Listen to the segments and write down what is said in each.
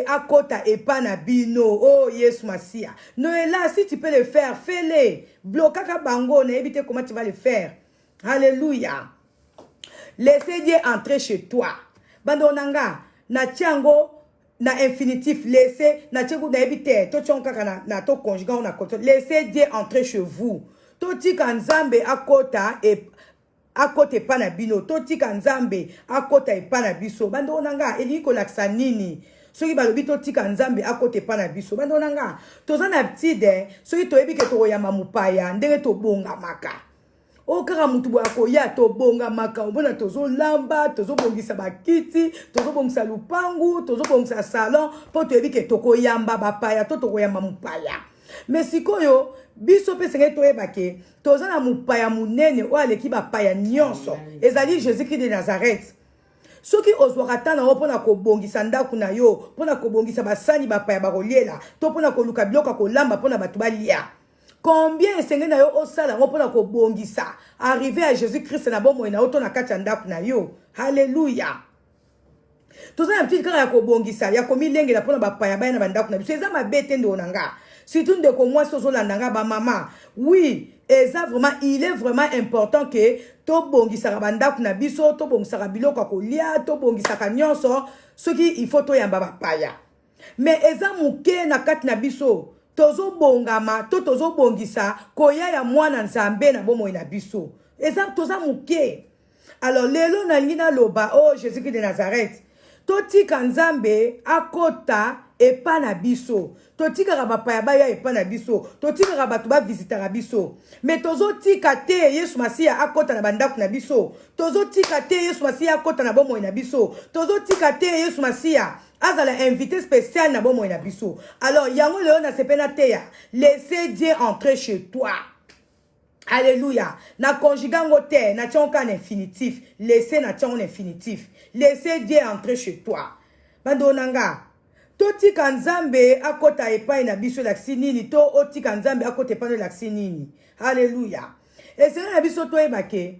Akota et panabino, oh yes Massia. Noëlla, si tu peux le faire, fais-le. Blocaka bango, n'évite comment tu vas le faire. Alléluia. Laissez Dieu entrer chez toi. Bandonanga, na tiango, na infinitif, laissez, na tiango na évite, to chonka na to conjugal na koto. Laissez Dieu entrer chez vous. Toti kanzambe akota et akote panabino, toti kanzambe akota et panabiso. Bandonanga, eliko laksanini. Soki balobi totika nzambe akote pa na biso bando nanga toza na ptide soki toyebi ke toyamba mupaya ndenge tobonga maka o kaka mutu boya koya tobonga maka obona tozo lamba tozo bongisa bakiti tozo bongisa lupangu tozo bongisa salon po toyebi ke tokoyamba bapaya to tokoyamba mupaya mais sikoyo biso pe senge toyeba ke toza na mupaya munene o aleki bapaya nyonso ezali Jésus-Christ de Nazareth. Soki ozwaka na opona ko bongisa ndaku na yo, pona ko bongisa basani bapaya bakoliela, to pona ko luka biloko ko lamba pona batu balia. Combien esenge na yo osala opona ko bongisa, arriver à Jésus-Christ na bomo na oto na kati ndaku na yo. Alléluia. Toza na petit kaka ko bongisa, ya komi lenge la pona bapaya ba na bandaku na biso. Eza mabete ndo nanga. Surtout ndeko moi sozo landanga ba mama. Oui, eza vraiment il est vraiment important que to bongisa bandaku na biso, to bongisa biloko kolia, to bongisa nyonso, soki il faut to yamba bapaya. Mais eza muke na kati na biso, tozo bongama, to tozo bongisa koya ya mwana nzambe na bomo na biso. Eza toza muke. Alors lelo na ngina loba oh Jésus-Christ de Nazareth. Totika nzambe akota epa na biso. Totika rabapaya baya epa na biso. Totika rabatu ba visitera biso. Mais tozo tika te Yesu Masia akota na bandaku na biso. Tozo tika te Yesu Masia akota na bomo na biso. Tozo tika te Yesu Masia azala invité spécial na bomo na biso. Alors yango leo na sepena teya. Laissez Dieu entrer chez toi. Alléluia. Na conjugango te, na tchonka en infinitif. Laissez na tchonka en infinitif. Laissez Dieu entrer chez toi. Bando nanga. Toti kanzambe akota epai na biso laksi nini. To oti kanzambe akota epai na laksi nini. Alléluia. Et c'est na biso to ebake.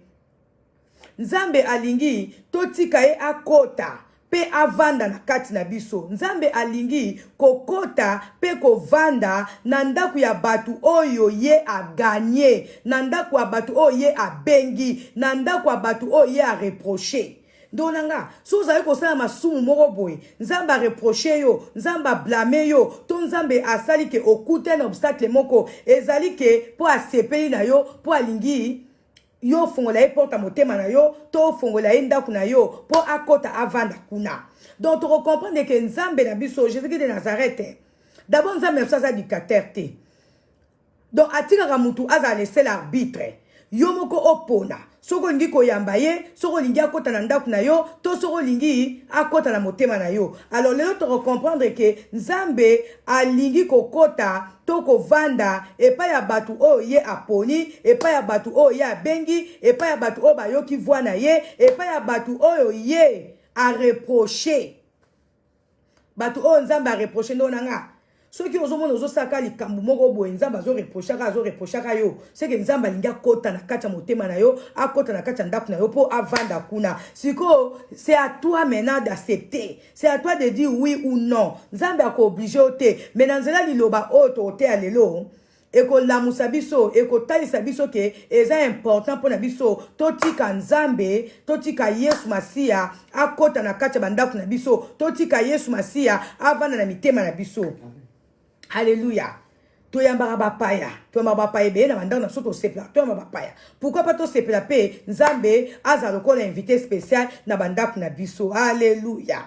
Nzambe alingi toti kae akota. Pe avanda na kati na biso. Nzambe alingi kokota pe kovanda na ndaku ya batu oyo ye a gagné. Na ndaku ya batu oyo ye a bengi. Na ndaku ya batu oyo ye a reproché. Donanga, si vous avez conseillé ma soumou moko boy, nzamba reproché yo, nzamba blâmé yo, ton nzambe asali ke okute un obstacle moko, ezali ke po asepeli na yo, po alingi yo fongola ye porta motema na yo, to fongola ye ndaku na yo, po akota avanda kuna. Donc tu comprends que nzambe na biso, Jésus-Christ de Nazareth, d'abord nzambe ça dictateur te. Donc atika ramutu aza laisser l'arbitre. Yo moko opona. Soko lingi koyamba ye, soko lingi akota na ndaku na yo, to soko lingi akota na motema na yo. Alors lelo to comprendre que nzambe alingi kokota to kovanda epa ya batu o ye aponi, epa ya batu o ye abengi, epa ya batu o bayoki voix na ye, epa ya batu o ye a reprocher. Batu o nzambe a reprocher ndo nanga. Ceux qui ont mono saka likambu moko boye nzamba zo reprochaka yo c'est que nzamba linga kota na kati motema na yo akota na kati ndaku na yo po avanda kuna siko c'est à toi maintenant d'accepter c'est à toi de dire oui ou non nzamba ko obligé ote mais nanzela liloba oto ote alelo eko lamusa biso eko talisa biso ke eza important pour na biso totika nzambe totika Yesu Masia akota na kati bandaku na biso totika Yesu Masia avanda na mitema na biso. Alléluia. Toyamba bapaya. Toyamba bapaya be na mandana soto sepla. Toyamba bapaya. Pourquoi pas to sepla pe nzambe azaloko l'invité spécial na bandaku na biso. Alléluia.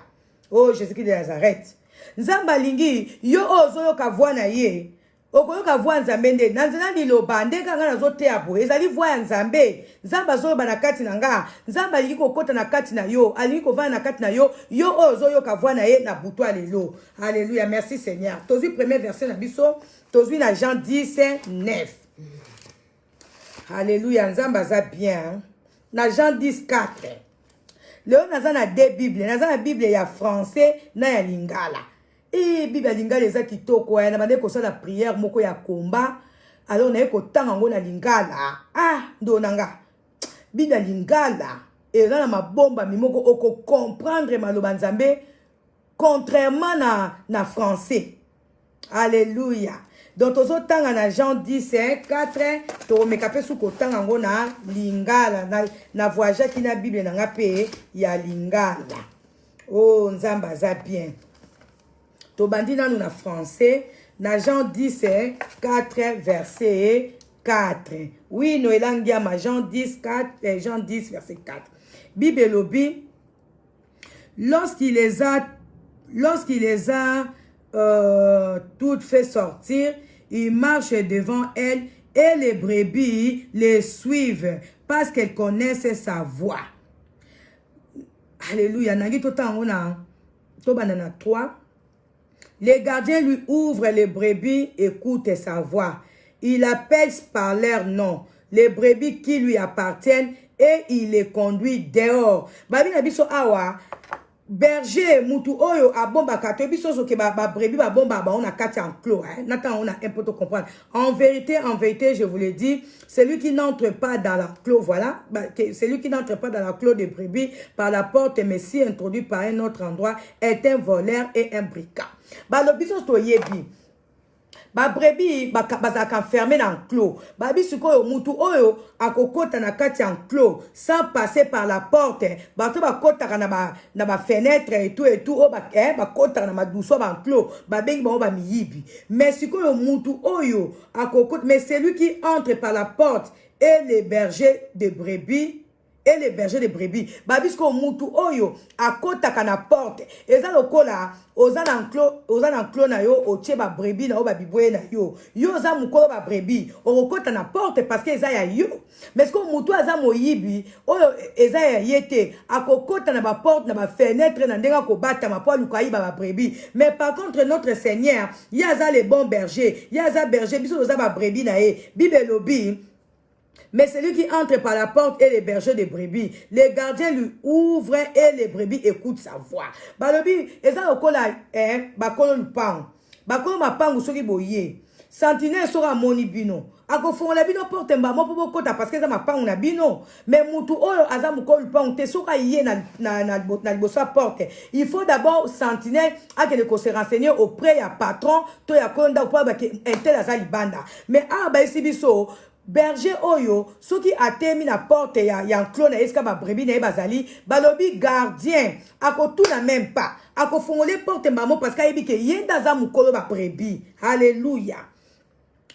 Oh Jésus-Christ de Nazareth. Nzamba lingi yo ozoyo kavwa na ye. Okoyoka voix nzambe nde nanzela liloba ndeka nga nazote abo ezali voix ya nzambe nzamba zoba na kati na nga nzamba lingi kokota na kati na yo alingi kovana na kati na yo yo ozoyoka voix na ye na butu lelo. Alléluia, merci Seigneur. Tozui premier verset na biso tozui na Jean 10:9. Alléluia, nzamba za bien na Jean 10:4. Leo naza na deux Bible naza na Bible ya français na ya lingala. Et Bible lingala eza kitoko ya na bande ko sala prière moko ya komba alors na ko tanga ngo na lingala ndo nanga Bible lingala eza na mabomba mimoko oko comprendre maloba nzambe contrairement na français. Alléluia. Donc tozotanga na Jean 10 4 tomeka pe suko tanga ngo na lingala na voyage ki na Bible na nga pe ya lingala. Oh nzamba za bien. Tobandi nanu na français na Jean 10 4 verset 4. Oui, nous elangiama Jean 10 4 Jean 10 verset 4. Bible lobi lorsqu'il les a toutes fait sortir, il marche devant elles et les brebis les suivent parce qu'elles connaissent sa voix. Alléluia. Nangi totangona tobanana 3. Les gardiens lui ouvrent les brebis, écoutent sa voix. Il appelle par leur nom les brebis qui lui appartiennent et il les conduit dehors. Babi na biso awa berger mutu oyo abomba kato biso so ke ba brebis ba bomba ba on a kati enclos nata on a un peu de comprendre. En vérité je vous le dis, celui qui n'entre pas dans la clos, voilà, celui qui n'entre pas dans la clos des brebis par la porte mais si introduit par un autre endroit est un voleur et un bricard. Ba lo biso to yebi ba brebis bazaka enfermé dans clos. Ba biso ko mutu oyo akokota na kati enclos sans passer par la porte. Ba to ba kota na ba fenêtre et tout o ba kota na ma douceur ba enclos. Ba bengi ba miyibi. Mais sikoyo mutu oyo akokota, mais celui qui entre par la porte et les bergers de brebis babisko mutu oyo akota kana porte eza lokola oza na enclos na yo otie ba brebis na o ba bibwe na yo za mukolo ba brebis okota na porte parce que eza ya yo. Mais ko mutu aza moyibi oyo eza ya yete akokota na ba porte na ba fenêtre na ndenga ko bata ma po lukai ba brebis. Mais par contre notre Seigneur yaza les bons bergers, yaza berger biso oza ba brebis na ye. Bible lobi mais celui qui entre par la porte et les bergers de brebis, les gardiens lui ouvrent et les brebis écoutent sa voix. Balobi, eza okola bakolo lupang. Bakolo mapang soki boye. Sentinelle sera moni bino. Ako fongola bino porte mba mo po kota parce que eza mapang na bino. Mais mutu oyo aza mukolo lupang te soka yé na libosa porte. Il faut d'abord sentinelle a que se renseigner auprès ya patron to ya konda ou pas intel aza libanda. Mais ba isi biso berger oyo soki atemi na porte ya enclos na eska ba brebis na bazali balobi gardien akotuna même pas akofongole porte mbamo parce que ayebi ke yenda za mukolo ba brebis. Alléluia.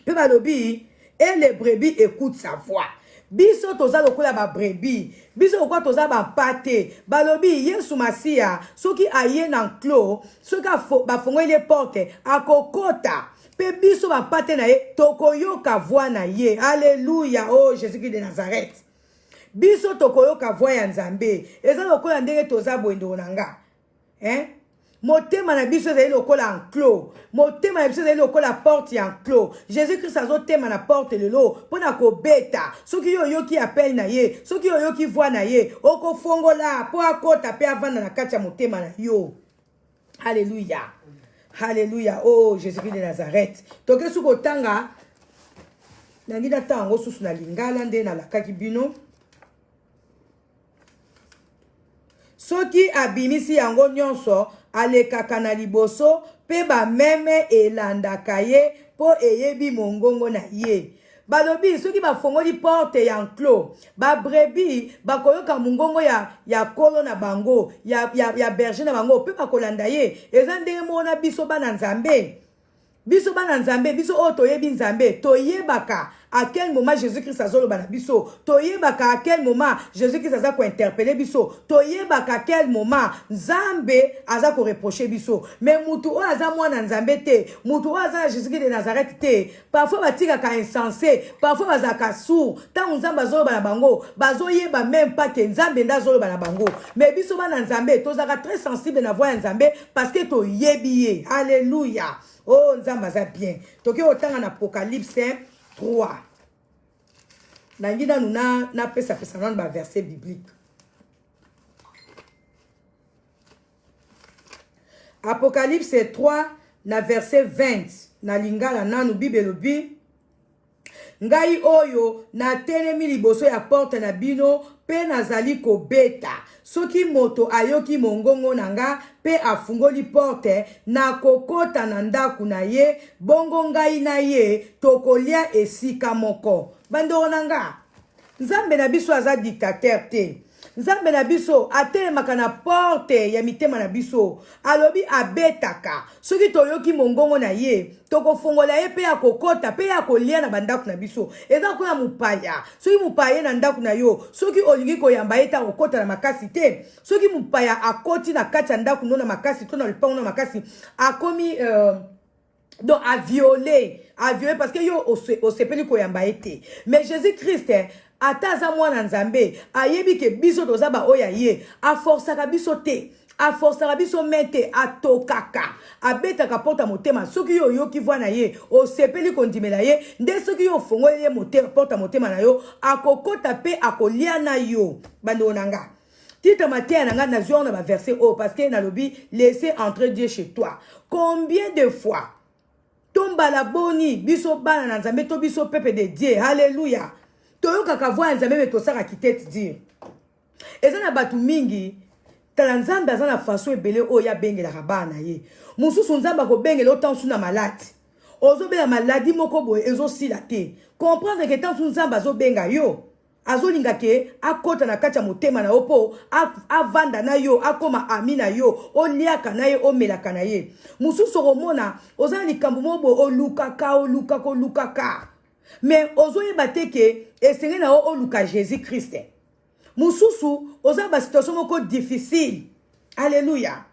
Pe balobi et les brebis écoutent sa voix. Biso toza lokola ba brebis, biso okwa toza ba pate. Balobi Yesu Masia soki aye na enclos, soki ba fongole porte akokota pe biso ba pate na ye tokoyoka voix na ye. Alléluia. Oh Jésus-Christ de Nazareth. Biso tokoyoka voix ya Nzambe. Eza lokola ndenge toza boendo nanga. Motema na biso ezali lokola enclos. Motema na biso ezali lokola porte ya enclos. Jésus-Christ azotema na porte lelo pona ko beta. Soki yo yoki appel na ye, soki yo yoki voix na ye, okofongola po akota pe avanda na kati ya motema na yo. Alléluia. Alléluia. Oh Jésus-Christ de Nazareth. Toke suko tanga nangida tango susu na lingala nde na lakaki bino. Soki abimisi yango nyonso alekaka na liboso pe ba meme elandaka ye po eyebi mongongo na ye. Balobi soki ba fongoli porte ya enclos ba brebis bakoyoka mongongo ya kolo na bango ya berger na bango pe bakolanda ye. Eza ndenge mona biso bana Nzambe. Biso bana Nzambe, biso o toyebi Nzambe, toyebaka à quel moment Jésus-Christ azoloba na biso, toyebaka à quel moment Jésus-Christ aza ko interpeller biso, toyebaka à quel moment Nzambe aza ko reprocher biso. Mais mutu o aza mwana Nzambe te, mutu o aza Jésus-Christ de Nazareth te, parfois batika ka insensé, parfois bazaka sourd, tant Nzambe azoloba na bango, bazoyeba même pas que Nzambe ndazoloba na bango. Mais biso bana Nzambe, tozaka très sensible na voix ya Nzambe parce que toyebi ye. Alléluia. Oh, Nzamba za bien. Toke otanga na Apocalypse 3. Nangina nuna na pesa nan ba verset biblique. Apocalypse 3 na verset 20. Na lingala nanu Bible lobi. ngai oyo na telemi liboso ya porte na bino pe nazali kobeta soki moto ayoki mongongo na nga pe afungoli porte na kokota na ndaku na ye bongo ngai na ye tokolia esika moko. Bandeko na nga, nzambe na biso aza dictateur te. Nzambe na biso atelemaka na porte ya mitema na biso alobi abetaka soki toyoki mongongo na ye tokofongola ye pe ya kokota pe ya kolia na bandaku na biso. Eza kuna mupaya soki mupaya na ndaku na yo soki olingi koyamba ye ta kokota na makasi te. Soki mupaya akoti na kati ya ndaku no na makasi to na lupango na makasi akomi donc à violer parce que yo osepeli koyamba ye te. Mais Jésus-Christ ataza mwana nzambe ayebi ke biso toza ba oya ye aforçaka biso te aforçaka biso mete atokaka abetaka porta motema soki yo yoki voix na ye osepeli kondimela ye nde soki yo fongoli ye motema porta motema na yo akokota pe akolia na yo. Bandeko na nga titre matin na nga na zwa na ba verset o parce que na lobi laissez entrer Dieu chez toi. Combien de fois tombala boni biso bana na nzambe to biso pepe de Dieu. Alléluia. Toyokaka voix nzambe me tosaka kitete dire. Eza na batu mingi tala nzambe aza na façon ebele oyo ya bengelaka bana ye. Mususu nzambe akobengela otansu na maladi. Ozobela maladi moko boye ezosila te. Comprendre que tansu nzambe azobenga yo azolinga ke akota na kati ya motema na yo po avanda na yo akoma ami na yo oliaka na ye omelaka na ye. Mususu okomona oza likambo moko boye olukaka mais ozoyeba te ke esenge na yo oluka Jésus-Christ. Mususu oza ba situation moko difficile. Alléluia.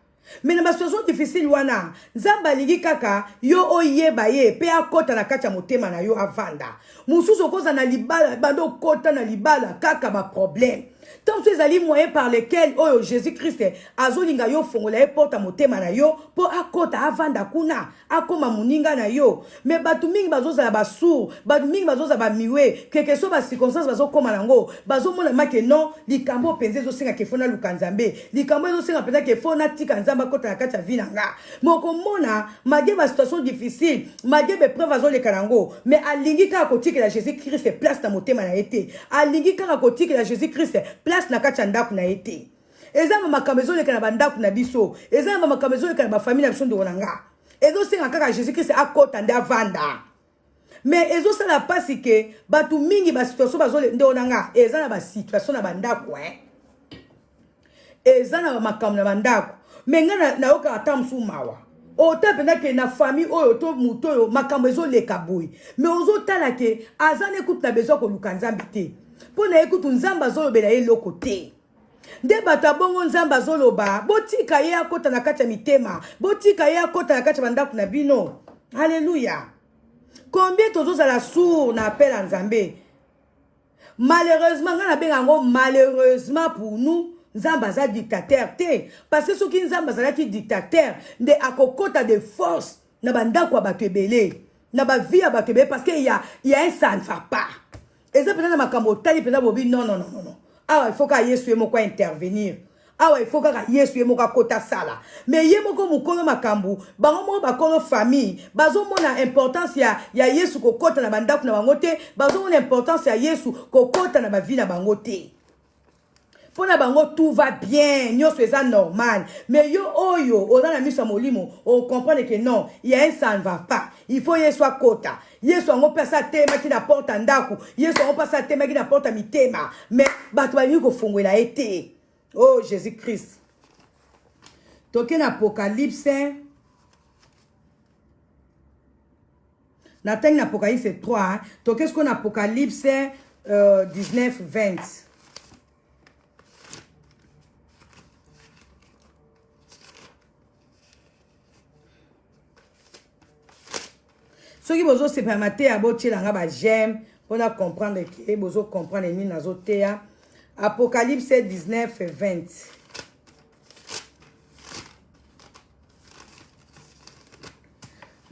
Mais na ba situation difficile wana nzambe alingi kaka yo oyeba ye pe akota na kati ya motema na yo avanda. Mususu okoza na libala bando kota na libala kaka ba problème. Tant que ezali moyen par lequel oyo Jésus-Christ azolinga yo fongola ye porta motema na yo po akota avanda kuna akoma muninga na yo. Mais batu mingi bazozala ba sourd, batu mingi bazozala ba miwe, quelque chose ba circonstance bazokoma nango, bazomona make non likambo penze zosenga ke fona lukanzambe, likambo zosenga penza ke fona tika nzamba kota na kati ya vie nanga. Moko mona malgré ba situation difficile, malgré be preuve azoleka nango, mais alingi ka kotika la Jésus-Christ place na motema na yete. Alingi ka kotika la Jésus-Christ place na kati ya ndaku na ete. Eza makambo ezoleka na bandaku na biso, eza makambo ezoleka na ba famille na biso ndo nanga. Ezo senga kaka Jésus-Christ akota nda vanda. Mais ezo sala pasi ke batu mingi ba situation bazole ndo nanga, eza na ba situation na bandaku eza na makambo na bandaku. Mais nga na yoka atamsu mawa. Ota pena ke na famille oyo to muto yo makambo ezoleka boy. Mais ozo tala ke azane kutu na bezo ko lukanzambi te. Pona ekutu nzamba zolobela ye loko te. Nde bata bongo nzamba zoloba botika ye akota na kati ya mitema, botika ye akota na kati ya bandaku na bino. Alléluia. Combien tozozala sourd na appel à nzambe. Malheureusement nga na benga ngo malheureusement pour nous nzamba za dictateur te parce que soki nzamba za ki dictateur nde akokota de force na bandaku ya bato ebele na ba vie ya bato ebele parce que il y a un ça ne va pas. Et ça peut-être makambo tali peut-être bobi non. Ah il faut que Yesu yemo quoi intervenir. Ah il faut que Yesu yemo quoi kota sala. Mais yemo ko mukolo makambo bango mo ba kono famille bazo mona importance ya Yesu ko kota na bandaku na bango te, bazo mona importance ya Yesu ko kota na ba vie na bango te. Pona bango tout va bien, nyonso eza normal. Mais yo oyo, oza na miso molimo, on comprend que non, il y a un ça ne va pas. Il faut yeso kota. Yeso ngo pesa tema ki na porte ndaku. Yeso ngo pesa tema ki na porte mitema. Mais bato ba yuko fongwela ete. Oh Jésus-Christ. Token Apocalypse. Na teng Apocalypse 3, hein. Token ce qu'on Apocalypse 19-20. Ceux qui bozo se permettent à botter la ngaba j'aime pour comprendre que bozo comprendre ni nazotea. Apocalypse 19-20.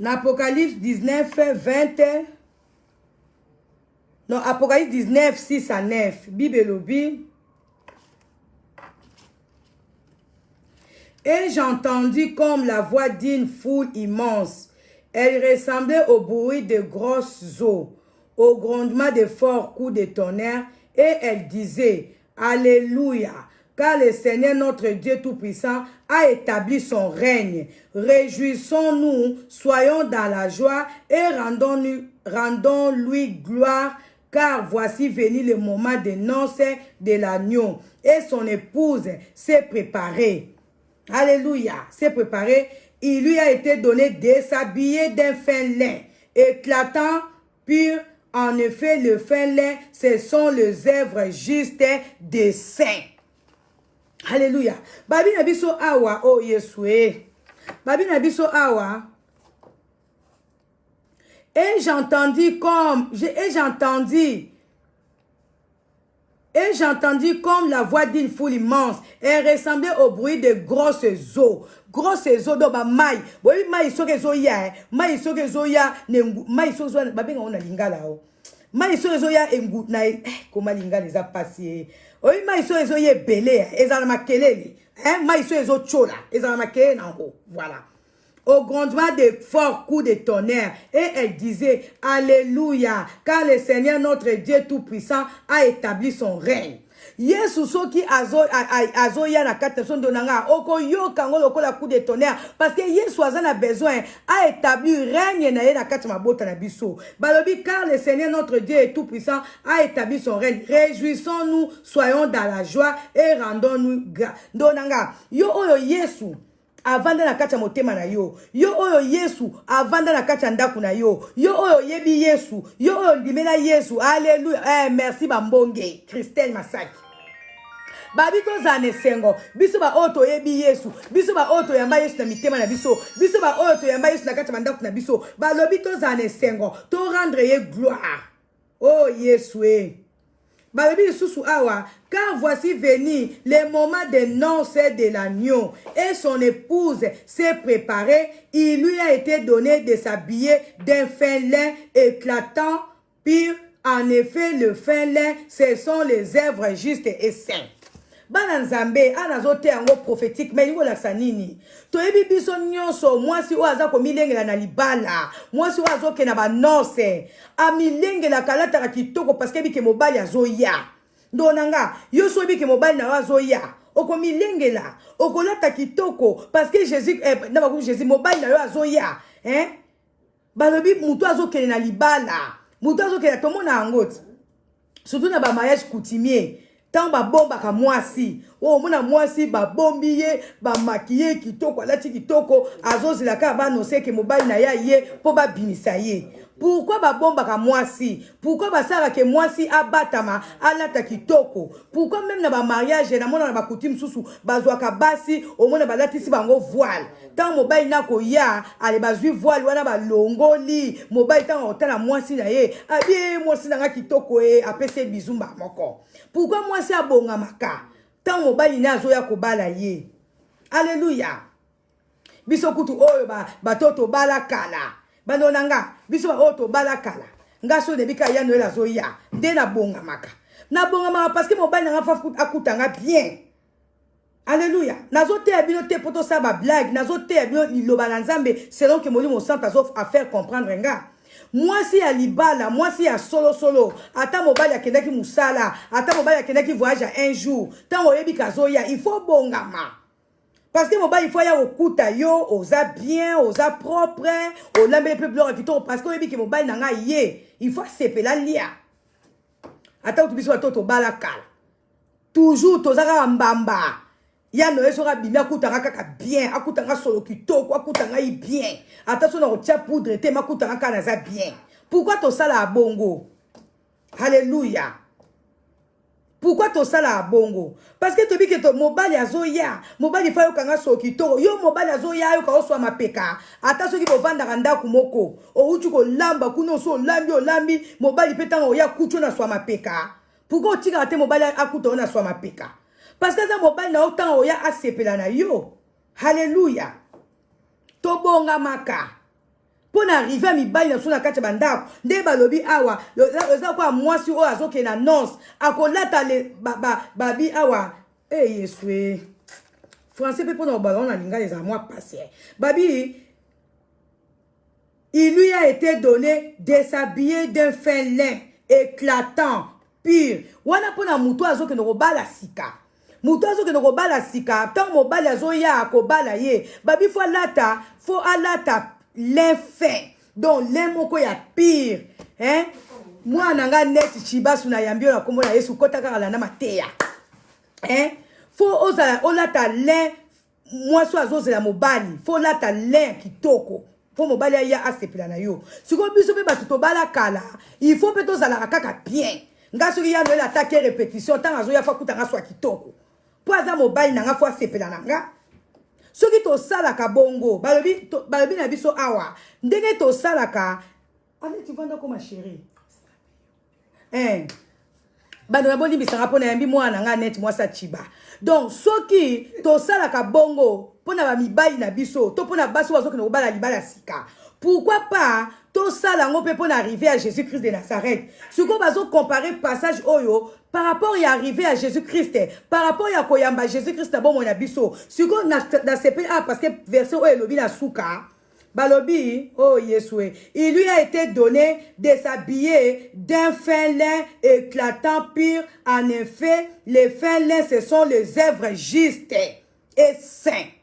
Apocalypse 19-20. Non, Apocalypse 19-6-9. Bible lobby. Et j'entendis comme la voix d'une foule immense. Elle ressemblait au bruit de grosses eaux, au grondement de forts coups de tonnerre, et elle disait, Alléluia, car le Seigneur notre Dieu Tout-Puissant a établi son règne. Réjouissons-nous, soyons dans la joie et rendons-lui gloire, car voici venu le moment des noces de l'agneau, et son épouse s'est préparée. Alléluia, s'est préparée. Il lui a été donné de s'habiller d'un fin lin, éclatant, pur. En effet, le fin lin, ce sont les œuvres justes des saints. Alléluia. Babi nabiso awa, oh Yesoué. Babi nabiso awa. Et j'entendis comme la voix d'une foule immense. Elle ressemblait au bruit de grosses eaux. Grosses eaux dans ma maille. Oui, maille soke zoya. Maille soke zoya. Maille soke zoya. Babi nga ona lingala o. Maille soke zoya engu na comment lingala les a passé. Oui, maille soke zoya belé. Ezala makelele. Maille soke zo chola. Ezala makelele na ho. Voilà. Au grondement de forts coups de tonnerre. Et elle disait, Alléluia, car le Seigneur notre Dieu Tout-Puissant a établi son règne. Yesu soki azoya na kati son donanga oko yo kango lokola coup de tonnerre parce que Yesu a besoin a établi règne na ye na kati mabota na biso. Balobi car le Seigneur notre Dieu est tout puissant a établi son règne. Réjouissons-nous, soyons dans la joie et rendons-nous donanga. Yo oyo Yesu avanda na kati ya motema na yo. Yo oyo Yesu avanda na kati ya ndaku na yo. Yo oyo yebi Yesu. Yo oyo ndimela Yesu. Alléluia. Merci bambonge. Christelle Masaki. Babi to zane sengo. Biso ba oto yebi Yesu. Biso ba oto yamba Yesu na mitema na biso. Biso ba oto yamba Yesu na kati ya ndaku na biso. Ba lobi to zane sengo. To rendre ye gloire. Oh Yesu Babi Susu Awa, car voici venu le moment des noces de l'agneau, et son épouse s'est préparée. Il lui a été donné de s'habiller d'un fin lin éclatant, pur. En effet, le fin lin, ce sont les œuvres justes et saintes. Bananzambe, anazote yango prophétique, mais yingo la sanini. Toyebi biso nyonso, mwasi oaza ko milengela na libala, mwasi oazo ke na ba nose, a milengela kalata ka kitoko parce que bike mobali azoya. Ndonanga, yo so bike mobali na azoya. Oko milengela, oko lata kitoko parce que Jésus na ba Jésus mobali na yo azoya, Balobi mutu azo ke na libala, mutu azo ke na tomona angote. Surtout na ba mariage coutumier. Tant ba bomba ka mwasi o mona mwasi ba bombiye ba makiye kitoko alati kitoko azozila ka ba no seke mobali na ya ye po ba bimisa ye. Pourquoi ba bomba ka mwasi? Pourquoi ba sara ke mwasi abatama alata kitoko? Pourquoi même na ba mariage na mona na ba coutume susu bazwa ka basi o mona ba latisi bango voile. Tant mobali na ko ya ale bazwi voile wana ba longoli mobali tant otala mwasi na ye abi mwasi na kitoko apese bizumba moko. Pourquoi moi c'est abonga maka? Tant mobali na zo ya kobala ye. Alléluia. Biso kutu oyo ba toto bala kala. Bando nanga biso ba oto bala kala. Ngaso de bika ya noela zo ya. De na bonga maka. Na bonga maka parce que mobali na fa akutanga bien. Alléluia. Nazote ya bino te poto sa ba blague, nazote ya bino liloba na Nzambe selon que molimo sant azof à faire comprendre nga. Moi si à libala, moi si à solo, ata mobali akendaki musala, ata mobali akendaki voyage à un jour, tant oyebi kazoya, il faut bongama. Parce que mobali il faut ya okuta yo, oza bien, oza propre, o lambe peu blore kito parce que oyebi ke mobali nanga ye, il faut sepela lia. Ata utubiso watoto bala kala. Toujours tozaka mbamba. Ya no esora bimia akutanga kaka bien, akutanga solo kitoko, akutanga i bien. Attention na otia poudre te makutanga kana za bien. Pourquoi to sala a bongo? Alléluia. Pourquoi to sala a bongo? Parce que to bi ke to mobali azoya, mobali fa yo kanga solo kitoko, yo mobali azoya yo ka oswa mapeka. Attention ki bo vanda randa kumoko. O utu ko lamba kuno so lambi, mobali petanga oya kucho na swa mapeka. Pourquoi otika ate mobali akuto na swa mapeka? Parce que ça mobile na autant oya asepela na yo. Alléluia. Tobonga maka. Pour arriver à mi bail na suna kati bandako. Nde balobi awa. Eza kwa mwasi o azoke na nonce. Akolata le babi awa. Yeswe. Français pe pour na ballon na linga les amois passé. Babi il lui a été donné de s'habiller d'un fin lin éclatant, pur. Wana pona mutu azo ke no bala sika. Mutu azo ke no bala sika, tant mobali azo ya ko bala ye. Babi fo alata lin fin. Donc lin moko ya pur. Hein? Moi nanga net chibasu na yambio na kombo na Yesu kota kaka la na mateya. Hein? Fo olata lin moi so azo la mobali. Fo lata lin kitoko. Pour mobali ya asepela na yo. Siko biso pe batu to bala kala, il faut pe to zala kaka bien. Nga soki ya no la attaquer répétition tant azo ya fa kuta nga so kitoko. Po aza mobali na nga fo asepela na nga. Soki to sala ka bongo, balobi na biso awa. Ndenge to sala ka, allez tu vas comme ma chérie. Hein. Bando na boni bisanga pona yambi mwana nga net moi sa chiba. Donc soki to sala ka bongo pona ba mibali na biso to pona baso wazo ke no bala libala sika. Pourquoi pas to sala ngo pe pona arriver à Jésus-Christ de Nazareth. Ce qu'on va comparer passage oyo par rapport à arriver à Jésus-Christ, par rapport à koyamba Jésus-Christ na bon mon biso. Ce qu'on na CPA parce que verset oyo lobi na suka. Balobi, oh Yeshua, il lui a été donné de s'habiller d'un fin lin éclatant pur. En effet, les fins lins, ce sont les œuvres justes et saintes.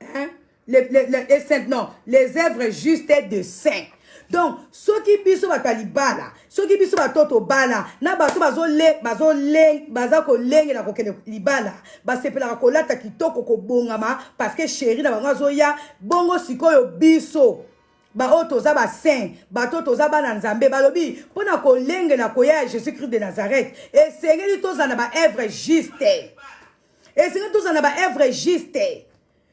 Hein? Les œuvres justes de saints. Donc, ceux qui biso batalibala, ceux qui biso batoto bala, na bato bazo leng na kokele libala, ba sepela ko lata kitoko ko bongama parce que chéri na bango zoya bongo sikoyo biso. Ba otoza ba saint, ba totoza ba na nzambe balobi, pona ko lenge na koya Jésus-Christ de Nazareth, et sengeli toza na ba œuvre juste. Et sengeli toza na ba œuvre juste.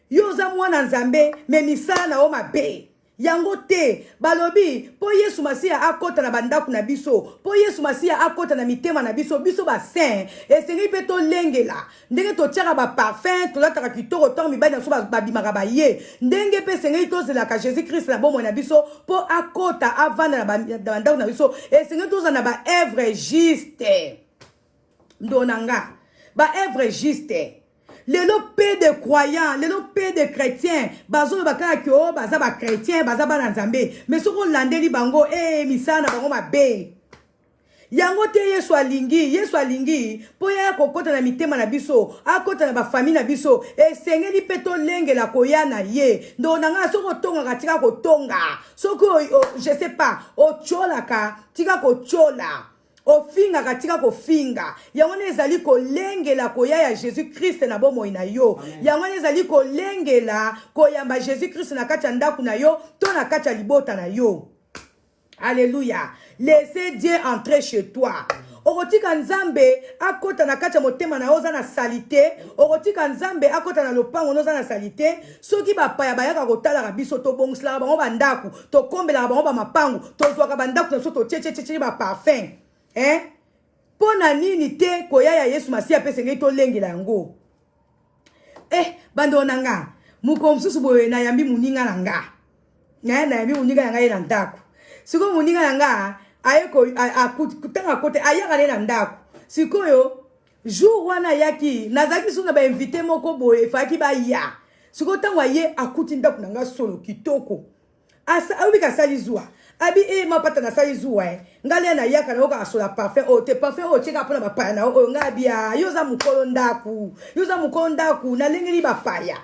Yoza mwana nzambe, me misala na o mabe. Yango te, balobi, po Yesu Masia akota na bandaku na biso, po Yesu Masia akota na mitema na biso, biso ba saint, et sengeli pe to lengela, ndenge to tiara ba parfum, to lataka kitoko to mibali na so ba bimaka ba ye, ndenge pe sengeli to zela ka Jésus-Christ na bomo na biso, po akota avana na bandaku na biso, et sengeli to za na ba œuvre juste. Ndonanga, ba œuvre juste. Les lopés de croyants, les lopés de chrétiens, bazo bakaya kyo, baza ba chrétien, baza ba nzambe. Mais ce qu'on landeli bango, misana bango mabe. Yango te Yesu alingi, po ya kokota na mitema na biso, akota na ba famille na biso, e sengeli peto lenge la koya na ye. Ndonanga soko tonga katika ko tonga. Soko je sais pas, o chola ka, tika ko chola. Ofinga katika kofinga yangone ezali kolengela koya ya Jésus-Christ na bomo ina yo. Yangone ezali kolengela koyamba Jésus-Christ na kati ya ndaku na yo to na kati ya libota na yo. Alléluia. Laissez Dieu entrer chez toi. Orotika nzambe akota na kati ya motema na oza na salite. Orotika nzambe akota na lopango noza na salite. Soki bapaya bayaka kotala ka biso to bongsla bango bandaku to kombela bango ba mapangu to zwaka bandaku na so to cheche ba parfum. Hein? Pona nini te koya ya Yesu Masia pe sengeli to lengela yango. Bando nanga, muko msusu boye na yambi muninga nanga. Na yambi muninga nanga ina ndaku. Siko muninga nanga, ayeko kutanga kote ayaka na ndaku. Sikoyo jour wana yaki, nazaki suna ba invité moko boye faki ba ya. Siko tangwa ye akuti ndaku nanga solo kitoko. Asa awika salizwa. Abi mapata na sali zuwa ngale na yaka na oka asola parfum o te parfum o cheka pona bapaya na o ngabia yoza mukolo ndaku na lengeli bapaya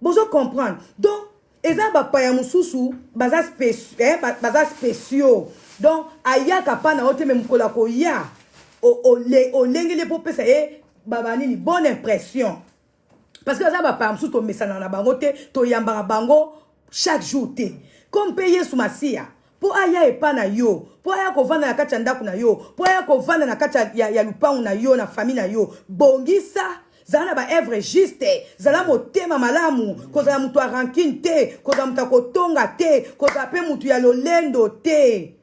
bozo comprendre. Donc eza bapaya mususu baza spéciaux donc ayaka pa na ote me mukola ko ya o lengeli po pesa babani ni bonne impression parce que eza bapaya mususu to mesana na bango te to yambara bango chaque jour te comme payer sous Masia. Po aya epa na yo, po aya kovanda na kati ya ndaku na yo, po aya kovanda na kati ya lupangu na yo, na famille na yo. Bongisa, zala na ba œuvre juste, zala motema malamu, kozala mutu a rancune te, kozala mutu a kotonga te, kozala pe mutu ya lolendo te.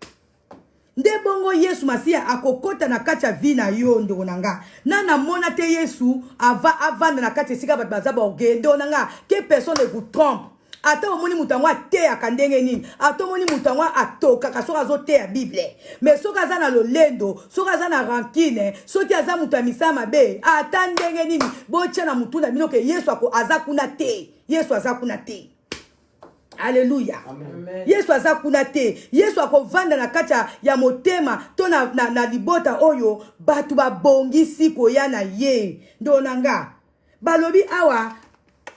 Nde bongo Yesu Masia akokota na kati ya vi na yo ndeko nanga. Nana mona te Yesu avanda na kati esika bato baza baorgueil ndeko nanga. Que personne ne vous trompe. Ata omoni mutangwa te akandenge nini. Ata omoni mutangwa atoka kasoka zo te ya Bible. Mais soka aza na lolendo, soka aza na rancune, soki aza mutu amisa mabe, ata ndenge nini. Bocha na mutu na bino ke Yesu aza kuna te. Yesu aza kuna te. Alléluia. Amen. Yesu aza kuna te. Yesu akovanda na kati ya motema to na libota oyo batu babongisi koya na ye. Ndonanga balobi awa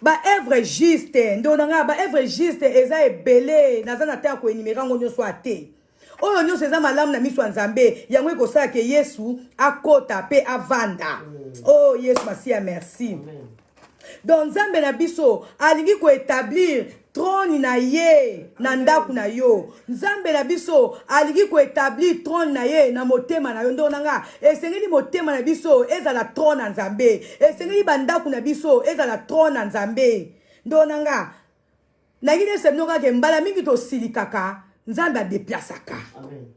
ba œuvre juste ndonanga ba œuvre juste eza ebele naza na ta ko enimera ngo nyonso ate. Oyo nyonso eza malamu na miso ya Nzambe yango ekosala ke Yesu akota pe avanda. Oh Yesu Masia merci. Amen. Donc Nzambe na biso alingi ko établir trône na ye na ndaku na yo. Nzambe na biso alingi ko établir trône na ye na motema na yo. Ndonanga esengeli motema na biso ezala trône na Nzambe. Esengeli bandaku na biso ezala trône na Nzambe. Ndonanga na ngine semnoka ke mbala mingi to silikaka Nzambe adeplasaka. Amen.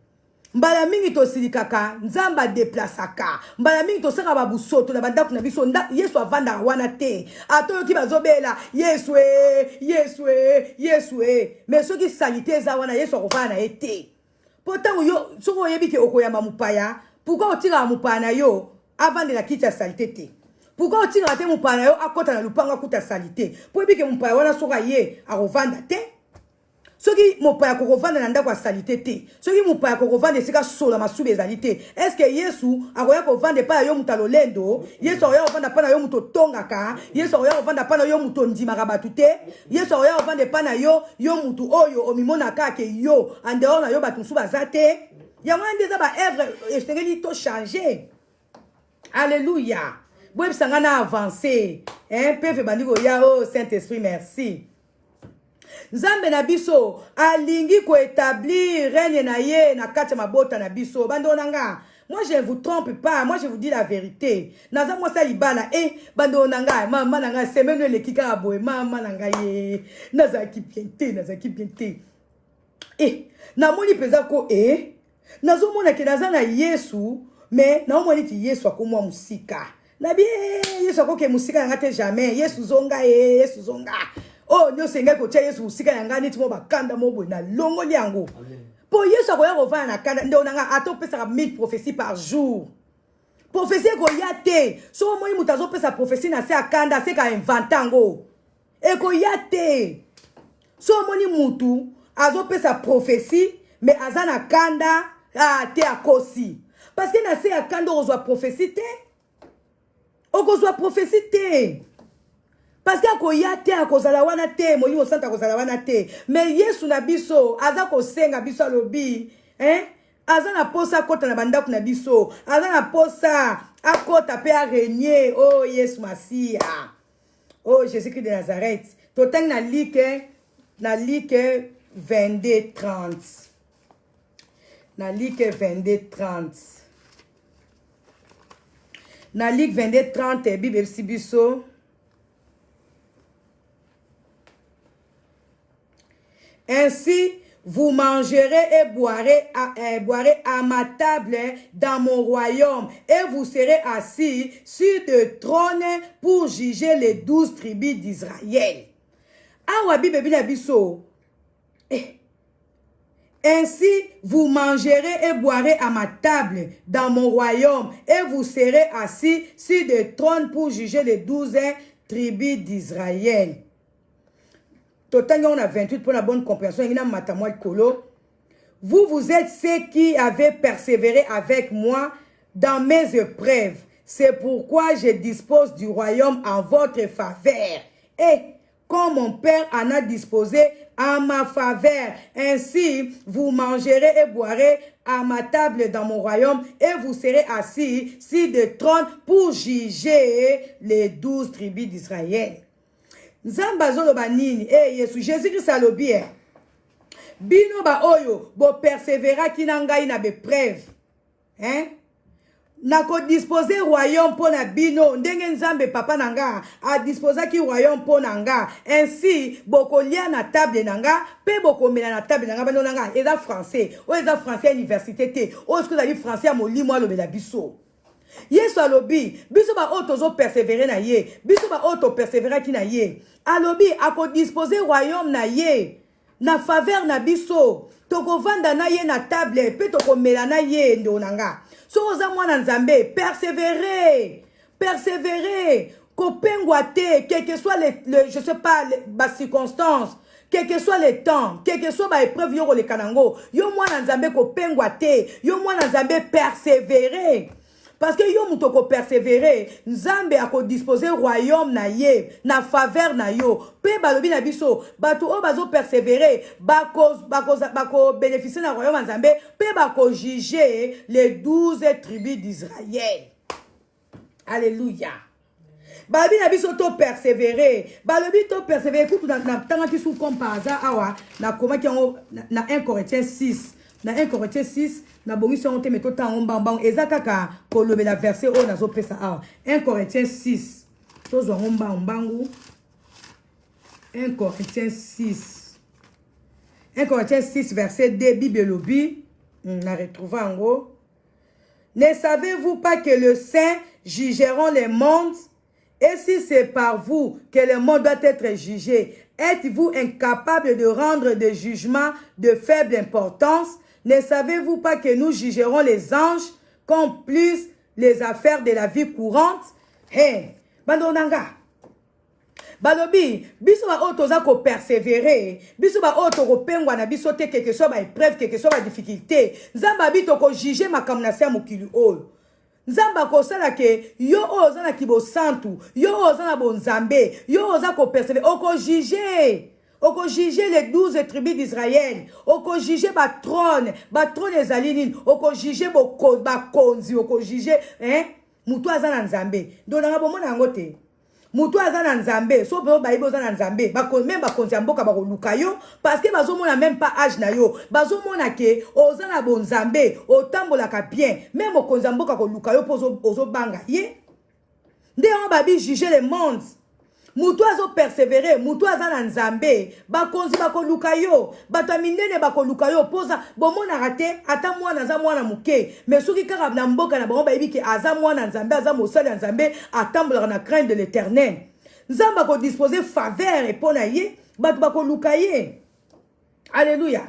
Mbala mingi to silikaka Nzamba deplasaka. Mbala mingi to saka babusoto na bandaku na biso Yesu avanda wana te. Atoyo ki bazobela Yesu Yesu mais soki salite eza wana Yesu akovana ete. Pourtant yo soko yebi ke okoyamba mupaya, pourquoi otira mupaya na yo avande la kiti ya salite te? Pourquoi otira te mupaya na yo akota na lupanga kuta salite? Po yebi ke mupaya wana soka ye akovanda te? Soki mopaya kokovanda na ndako ya salite te. Soki mopaya kokovanda esika sola masube ezali te. Est-ce que Yesu akoya kovanda pa yo muta lolendo? Yesu akoya kovanda pa na yo muto tongaka? Yesu akoya kovanda pa na yo muto ndimaka batu te? Yesu akoya kovanda pa na yo mutu oyo omimona kake yo en dehors na yo batu musu baza te? Yango ndeza ba œuvre esengeli to changer. Alléluia. Boye bisanga avancer. Peuple bandiko ya oh Saint-Esprit merci. Nzambe na biso alingi ko établir règne na ye na kati mabota na biso bandonanga. Moi je ne vous trompe pas, moi je vous dis la vérité. Naza moi sa libala bandonanga mama nanga semaine le kika boye mama nanga ye naza ki biente. Na moni peza ko nazo mona ke naza na Yesu mais na moni ki Yesu akomwa musika. Na bi Yesu akoke musika ngate jamais. Yesu zonga Yesu zonga. Oh, nous sommes ko tia Yesu usika yanga niti mo bakanda mo boy na longo liango. Po Yesu akoya kovana na kanda ndonanga atopesa 1000 prophéties par jour. Prophétie ko yate. So mo mutazo pesa prophétie na se akanda se ka inventango. E ko yate. So moni mutu azo pesa prophétie mais azana kanda te akosi. Parce que na se akanda ozwa prophétie te. Okozwa prophétie te. Parce que akoyate akozala wana te molimo santa akozala wana te mais Yesu na biso aza kosenga biso alobi aza na posa kota na bandaku na biso aza na posa akota pe a régner oh Yesu Masia oh Jésus-Christ de Nazareth totang na like 22:30 na like 22:30 na like 22:30 Bible si biso. Ainsi, vous mangerez et boirez à ma table dans mon royaume et vous serez assis sur de trônes pour juger les 12 tribus d'Israël. Awa Bible biso. Ainsi, vous mangerez et boirez à ma table dans mon royaume et vous serez assis sur des trônes pour juger les 12 tribus d'Israël. Total, on a 28 pour la bonne compréhension. Vous êtes ceux qui avez persévéré avec moi dans mes épreuves. C'est pourquoi je dispose du royaume en votre faveur. Et comme mon Père en a disposé en ma faveur, ainsi vous mangerez et boirez à ma table dans mon royaume et vous serez assis sur des trônes pour juger les 12 tribus d'Israël. Nzamba zolo banini Yesu Jésus-Christ alobi bino ba oyo bo persévéra kina ngai na bepreuve na ko disposer royaume pour na bino ndenge Nzambe papa nanga a disposer ki royaume pour nanga ainsi boko lia na table nanga pe boko mena na table nanga bano nanga eza français o eza français université te o ce que ali français a molimo alobela biso. Yesu alobi biso ba o tozo persévérer na ye biso ba o to persévérer ki na ye alobi ako disposer royaume na ye na faveur na biso toko vanda na ye na table pe toko mela na ye ndonanga so oza mwana Nzambe persévérer ko pengwa te quel que soit le je sais pas les circonstances quel que soit le temps, quel que soit ma épreuve yo le kanango, yo mwana nzambe ko pengwa te, yo mwana nzambe persévérer. Parce que yo muto ko persévérer, nzambe a ko disposer royaume na ye, na faveur na yo. Pe balobi na biso, bato o bazo persévérer, bako bénéficier na royaume nzambe, pe bako juger les 12 tribus d'Israël. Alléluia. Balobi na biso to persévérer, balobi to persévérer, écoute na tanga ki sou comme par hasard awa, na koma ki na 1 Corinthiens 6. Na 1 Corinthiens 6, na bongi so onte meto ta ombang eza kaka ko lobe la verset o nazo pesa a 1 Corinthiens 6. Tozo ombangu 1 Corinthiens 6. 1 Corinthiens 6 verset 2 Bible lobi, na retrouver en gros. Ne savez-vous pas que le Saint jugeront les mondes? Et si c'est par vous que le monde doit être jugé, êtes-vous incapable de rendre des jugements de faible importance? Ne savez-vous pas que nous jugerons les anges comme plus les affaires de la vie courante? Hey, bandonanga. Balobi, biso ba otoza ko persévérer, biso ba oto ko pengwa na biso te quelque soit ba épreuve, quelque soit ba difficulté. Nzamba bito ko juger makamna sa mokili oyo. Nzamba ko sala ke yo oza na kibo santu, yo oza na bonzambe, yo oza ko persévérer, oko juger. Oko juger les 12 tribus d'Israël. Oko juger ba trône ezali nini. Oko juger ba konzi, oko juger mutu aza na nzambe. Donc na bomona yango te. Mutu aza na nzambe, so pe ba ibo aza na nzambe, même ba konzi mboka ba koluka yo parce que bazomona même pas âge na yo. Bazomona ke oza na bon nzambe, otambola ka bien, même okonzi mboka koluka yo pozo ozo banga ye. Nde on ba bi juger le monde. Mutu azo persévérer, mutu aza na nzambe, bakonzi bakoluka yo, bato minene bakoluka yo, poza bomona rate ata mwana za mwana muke, mais soki kaka na mboka na bango bayebi ke aza mwana nzambe, aza mosali nzambe, atambolaka na crainte de l'Éternel. Nzamba ko disposer faveur epona ye, bato bakoluka ye. Alléluia.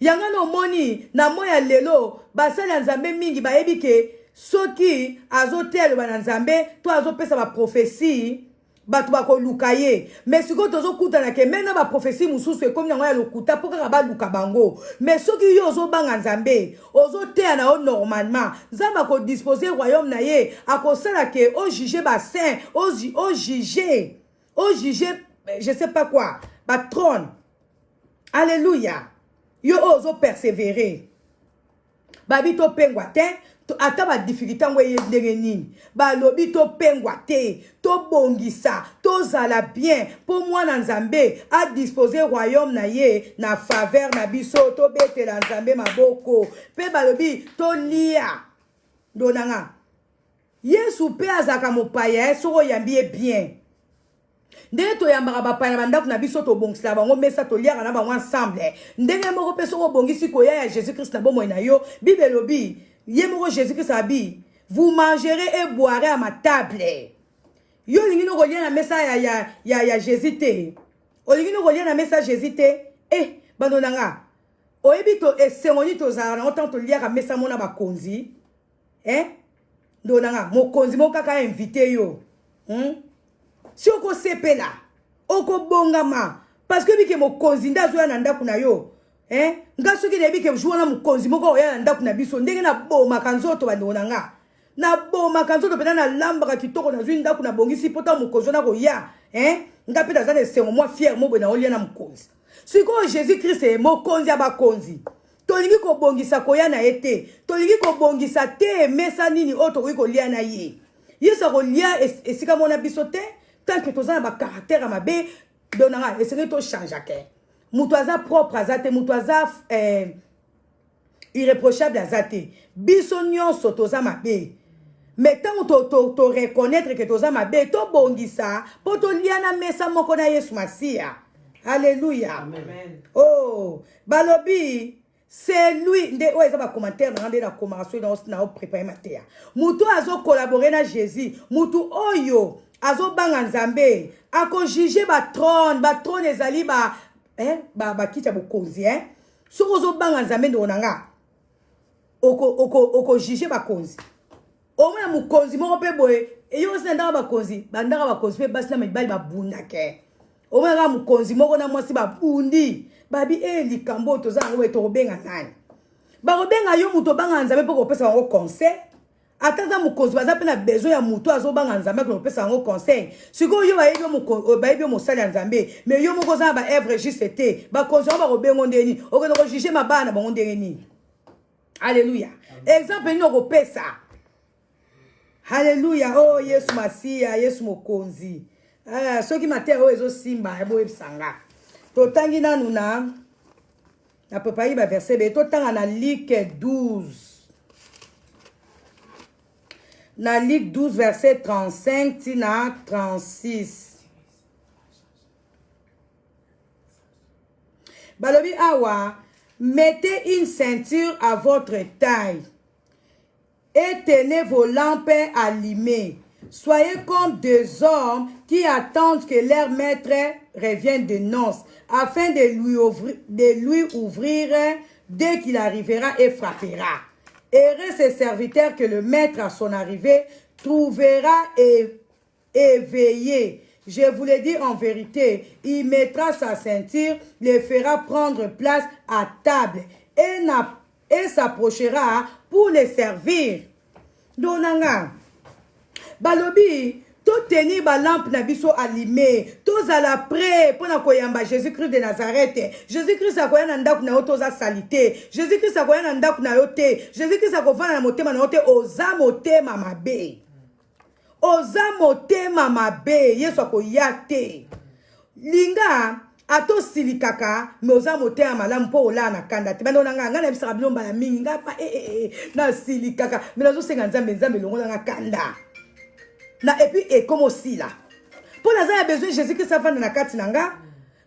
Yanga no moni na moya lelo, basali nzambe mingi bayebi ke soki azotel ba nzambe to azopesa ba prophétie batu bako lukaye mais siko tozo kutana ke mena ba prophétie mususu ekomi nango ya lokuta po kaka ba luka bango mais soki yo ozo banga nzambe ozo tea na o normalement nzamba ko disposer royaume na ye akosala ke o juger ba saint o juger je sais pas quoi ba trône. Alléluia. Yo ozo persévérer babi to pengwa te ata ba difficulté ngoye ndenge nini balobi to pengwa te to bongisa to zala bien pour moi na nzambe a disposer royaume na ye na faveur na biso to betela nzambe maboko pe balobi to lia donanga Yesu pe azaka mopaya soko yambi bien ndenge to yambaka bapaya bandako na biso to bongisa bango mesa to liaka na bango ensemble ndenge moko pe soko bongisi koya ya Jésus Christ na bomoi na yo Bible lobi Yemoko Jésus-Christ a dit, vous mangerez et boirez à ma table. Yo lingi no kolia na mesa ya Jésus te. O lingi no kolia na mesa Jésus te. Bandonanga. O ebito esengoni to zara na autant to lia ka mesa mona ba konzi. Ndonanga mo konzi mo kaka invité yo. Si oko sepela, oko bongama parce que bike mo konzi ndazo ya na ndaku na yo. Nga soki debi ke jouana mukonzi moko oya ndaku na biso ndenge na boma kanzoto bandonanga na boma kanzoto pena na lamba ka kitoko na zwi ndaku na bongisi pota mukonzi na ko ya nga peta za ne sengo moi fier mo bona olia na mukonzi siko Jésus Christ e mokonzi abakonzi tolingi ko bongisa ko ya na ete tolingi ko bongisa te mesa nini oto ko lia na ye yesa ko lia esika mona biso te tant que tozana ba caractère mabe donanga esenge to changer ke Mutuaza propre azate, mutuaza irréprochable azate. Bisonyon sotoza mabe. Mais tant to reconnaître que toza mabe, to bongisa, poto liana mesa moko na Yesu Masia. Alléluia. Amen. Oh, balobi, c'est lui. Nde ouais ça va commentaire na na commencer na préparer matéria. Mutu azo collaborer na Jésus. Mutu oyo azo banga nzambe. Ako juger ba trône ezali ba ba kita bokonzi soko zo banga nzambe ndonanga oko juger bakonzi omona mukonzi moko pe boye eyo senda bakonzi bandaka bakonzi pe basi na mibali babunda ke omanga mukonzi moko na mwasi babundi babi likambo tozanga we tobenga nani bakobenga yo muto banga nzambe poko opesa bango conseil ataza mukonzi baza pe na besoin ya muto azobanga nzambe ko opesa bango conseil siko yo bayebi yo mosali ya nzambe mais yo moko za ba œuvre juste te bakonzi ba kobengo ndeni okende ko juger mabana bango ndeni ni. Alléluia. Exemple ni okopesa. Alléluia. Oh Yesu Masia, Yesu mokonzi. Ah, soki matin o ezo simba ebo ebsanga. Totangi nanu na préparé ba verset be totanga na Luc 12. Na Luc 12 verset 35 tina 36. Balobi awa, mettez une ceinture à votre taille et tenez vos lampes allumées. Soyez comme des hommes qui attendent que leur maître revienne de noces, afin de lui ouvrir dès qu'il arrivera et frappera. Heureux ces serviteurs que le maître à son arrivée trouvera éveillés. Je vous le dis en vérité, il mettra sa ceinture, les fera prendre place à table et s'approchera pour les servir. Donanga, balobi, to tenir ba lampe na biso allumée, tous à la près pour na koyamba Jésus-Christ de Nazareth. Jésus-Christ a koyana ndaku na yoto za salité. Jésus-Christ a koyana ndaku na yote. Jésus-Christ a kovana na motema na yote oza motema mabe. Oza motema mabe, Yesu akoyate. Linga ato silikaka me oza motema malamu po ola na kanda te bando nanga ngana bisaka bilomba ya mingi ngapa na silikaka me nazo senga nzambe longola nga kanda na et puis comme aussi là pour naza ya besoin Jésus Christ afanda na kati nanga